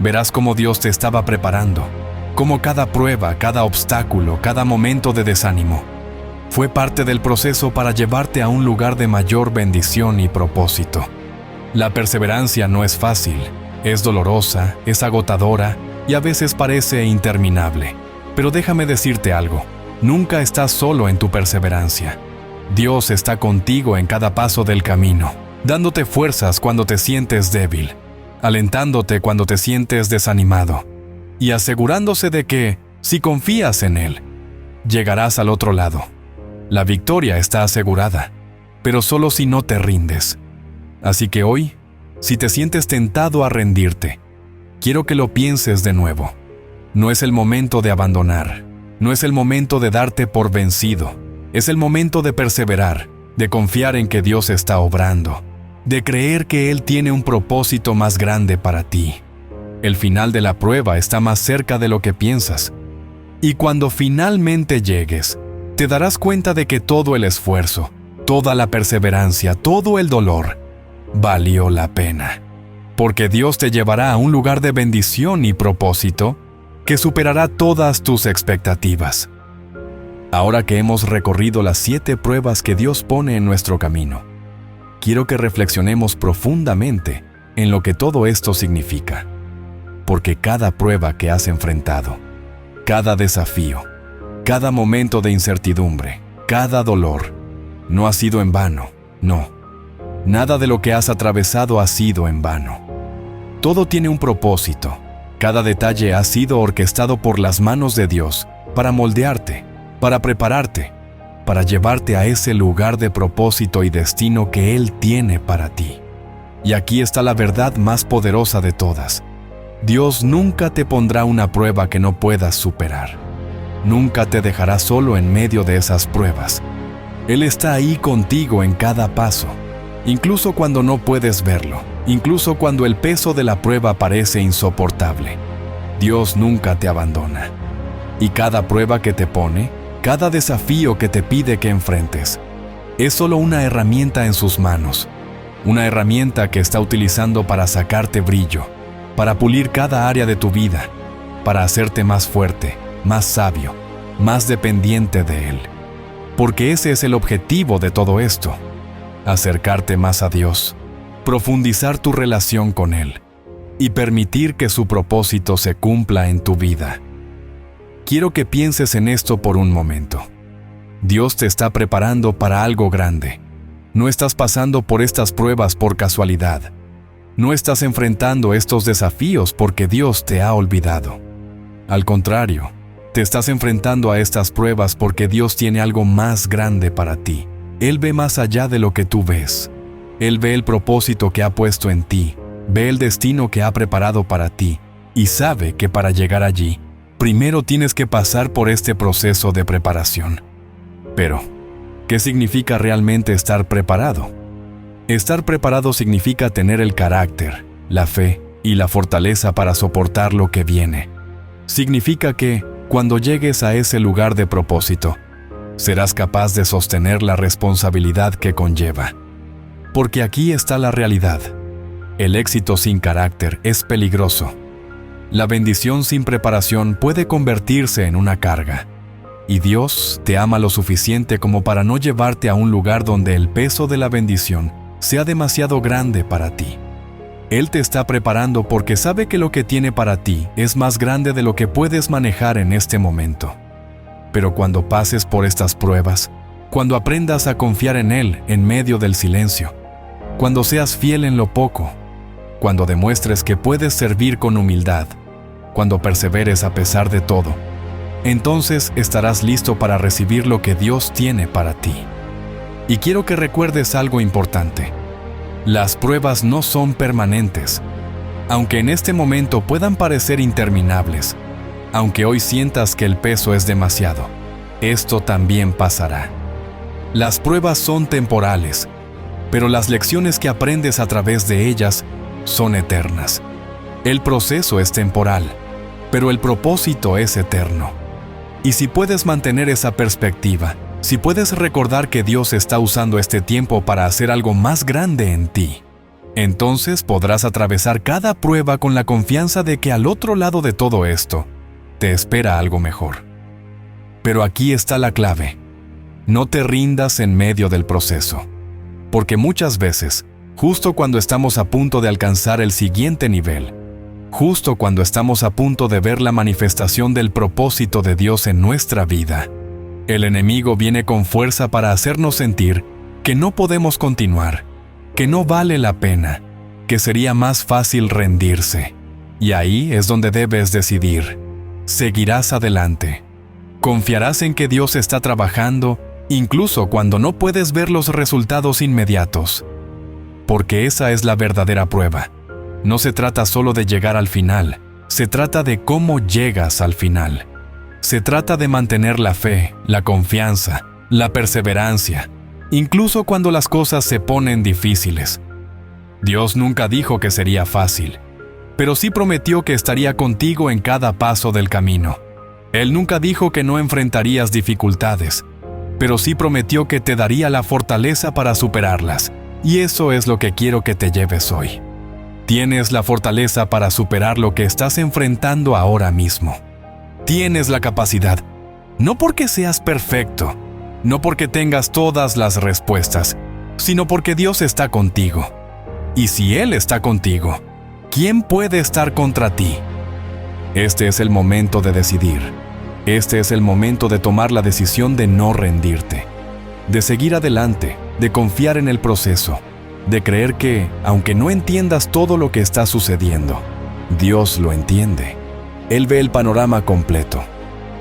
Verás cómo Dios te estaba preparando, cómo cada prueba, cada obstáculo, cada momento de desánimo fue parte del proceso para llevarte a un lugar de mayor bendición y propósito. La perseverancia no es fácil, es dolorosa, es agotadora y a veces parece interminable. Pero déjame decirte algo, nunca estás solo en tu perseverancia. Dios está contigo en cada paso del camino, dándote fuerzas cuando te sientes débil, alentándote cuando te sientes desanimado y asegurándose de que, si confías en Él, llegarás al otro lado. La victoria está asegurada, pero solo si no te rindes. Así que hoy, si te sientes tentado a rendirte, quiero que lo pienses de nuevo. No es el momento de abandonar, no es el momento de darte por vencido, es el momento de perseverar, de confiar en que Dios está obrando, de creer que Él tiene un propósito más grande para ti. El final de la prueba está más cerca de lo que piensas. Y cuando finalmente llegues, te darás cuenta de que todo el esfuerzo, toda la perseverancia, todo el dolor, valió la pena. Porque Dios te llevará a un lugar de bendición y propósito que superará todas tus expectativas. Ahora que hemos recorrido las 7 pruebas que Dios pone en nuestro camino, quiero que reflexionemos profundamente en lo que todo esto significa. Porque cada prueba que has enfrentado, cada desafío, cada momento de incertidumbre, cada dolor, no ha sido en vano, no. Nada de lo que has atravesado ha sido en vano. Todo tiene un propósito. Cada detalle ha sido orquestado por las manos de Dios para moldearte, para prepararte, para llevarte a ese lugar de propósito y destino que Él tiene para ti. Y aquí está la verdad más poderosa de todas. Dios nunca te pondrá una prueba que no puedas superar. Nunca te dejará solo en medio de esas pruebas. Él está ahí contigo en cada paso, incluso cuando no puedes verlo, incluso cuando el peso de la prueba parece insoportable. Dios nunca te abandona. Y cada prueba que te pone, cada desafío que te pide que enfrentes, es solo una herramienta en sus manos, una herramienta que está utilizando para sacarte brillo, para pulir cada área de tu vida, para hacerte más fuerte, más sabio, más dependiente de Él. Porque ese es el objetivo de todo esto: acercarte más a Dios, profundizar tu relación con Él y permitir que su propósito se cumpla en tu vida. Quiero que pienses en esto por un momento. Dios te está preparando para algo grande. No estás pasando por estas pruebas por casualidad. No estás enfrentando estos desafíos porque Dios te ha olvidado. Al contrario, te estás enfrentando a estas pruebas porque Dios tiene algo más grande para ti. Él ve más allá de lo que tú ves. Él ve el propósito que ha puesto en ti, ve el destino que ha preparado para ti y sabe que para llegar allí, primero tienes que pasar por este proceso de preparación. Pero, ¿qué significa realmente estar preparado? Estar preparado significa tener el carácter, la fe y la fortaleza para soportar lo que viene. Significa que, cuando llegues a ese lugar de propósito, serás capaz de sostener la responsabilidad que conlleva. Porque aquí está la realidad. El éxito sin carácter es peligroso. La bendición sin preparación puede convertirse en una carga. Y Dios te ama lo suficiente como para no llevarte a un lugar donde el peso de la bendición sea demasiado grande para ti. Él te está preparando porque sabe que lo que tiene para ti es más grande de lo que puedes manejar en este momento. Pero cuando pases por estas pruebas, cuando aprendas a confiar en Él en medio del silencio, cuando seas fiel en lo poco, cuando demuestres que puedes servir con humildad, cuando perseveres a pesar de todo, entonces estarás listo para recibir lo que Dios tiene para ti. Y quiero que recuerdes algo importante. Las pruebas no son permanentes. Aunque en este momento puedan parecer interminables, aunque hoy sientas que el peso es demasiado, esto también pasará. Las pruebas son temporales, pero las lecciones que aprendes a través de ellas son eternas. El proceso es temporal, pero el propósito es eterno. Y si puedes mantener esa perspectiva, si puedes recordar que Dios está usando este tiempo para hacer algo más grande en ti, entonces podrás atravesar cada prueba con la confianza de que al otro lado de todo esto te espera algo mejor. Pero aquí está la clave. No te rindas en medio del proceso, porque muchas veces, justo cuando estamos a punto de alcanzar el siguiente nivel, justo cuando estamos a punto de ver la manifestación del propósito de Dios en nuestra vida, el enemigo viene con fuerza para hacernos sentir que no podemos continuar, que no vale la pena, que sería más fácil rendirse. Y ahí es donde debes decidir. Seguirás adelante. Confiarás en que Dios está trabajando, incluso cuando no puedes ver los resultados inmediatos. Porque esa es la verdadera prueba. No se trata solo de llegar al final, se trata de cómo llegas al final. Se trata de mantener la fe, la confianza, la perseverancia, incluso cuando las cosas se ponen difíciles. Dios nunca dijo que sería fácil, pero sí prometió que estaría contigo en cada paso del camino. Él nunca dijo que no enfrentarías dificultades, pero sí prometió que te daría la fortaleza para superarlas. Y eso es lo que quiero que te lleves hoy. Tienes la fortaleza para superar lo que estás enfrentando ahora mismo. Tienes la capacidad, no porque seas perfecto, no porque tengas todas las respuestas, sino porque Dios está contigo. Y si Él está contigo, ¿quién puede estar contra ti? Este es el momento de decidir. Este es el momento de tomar la decisión de no rendirte, de seguir adelante, de confiar en el proceso, de creer que, aunque no entiendas todo lo que está sucediendo, Dios lo entiende. Él ve el panorama completo.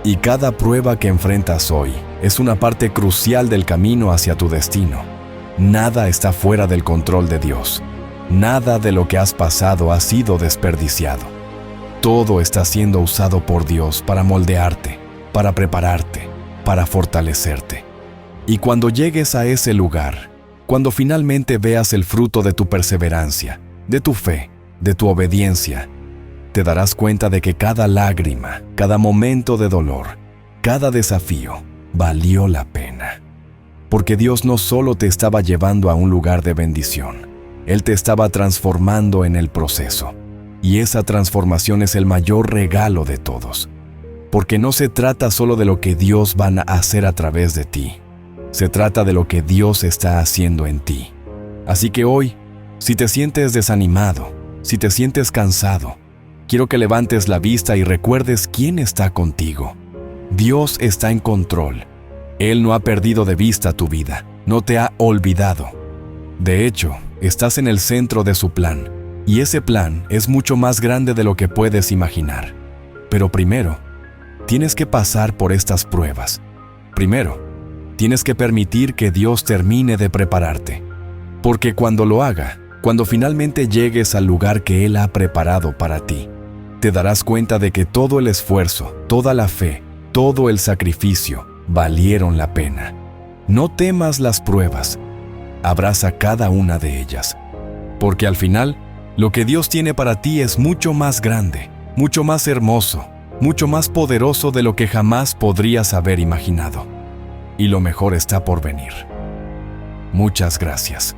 Y cada prueba que enfrentas hoy es una parte crucial del camino hacia tu destino. Nada está fuera del control de Dios. Nada de lo que has pasado ha sido desperdiciado. Todo está siendo usado por Dios para moldearte, para prepararte, para fortalecerte. Y cuando llegues a ese lugar, cuando finalmente veas el fruto de tu perseverancia, de tu fe, de tu obediencia, te darás cuenta de que cada lágrima, cada momento de dolor, cada desafío, valió la pena. Porque Dios no solo te estaba llevando a un lugar de bendición, Él te estaba transformando en el proceso. Y esa transformación es el mayor regalo de todos. Porque no se trata solo de lo que Dios va a hacer a través de ti. Se trata de lo que Dios está haciendo en ti. Así que hoy, si te sientes desanimado, si te sientes cansado, quiero que levantes la vista y recuerdes quién está contigo. Dios está en control. Él no ha perdido de vista tu vida, no te ha olvidado. De hecho, estás en el centro de su plan, y ese plan es mucho más grande de lo que puedes imaginar. Pero primero, tienes que pasar por estas pruebas. Primero, tienes que permitir que Dios termine de prepararte. Porque cuando lo haga, cuando finalmente llegues al lugar que Él ha preparado para ti, te darás cuenta de que todo el esfuerzo, toda la fe, todo el sacrificio valieron la pena. No temas las pruebas. Abraza cada una de ellas. Porque al final, lo que Dios tiene para ti es mucho más grande, mucho más hermoso, mucho más poderoso de lo que jamás podrías haber imaginado. Y lo mejor está por venir. Muchas gracias.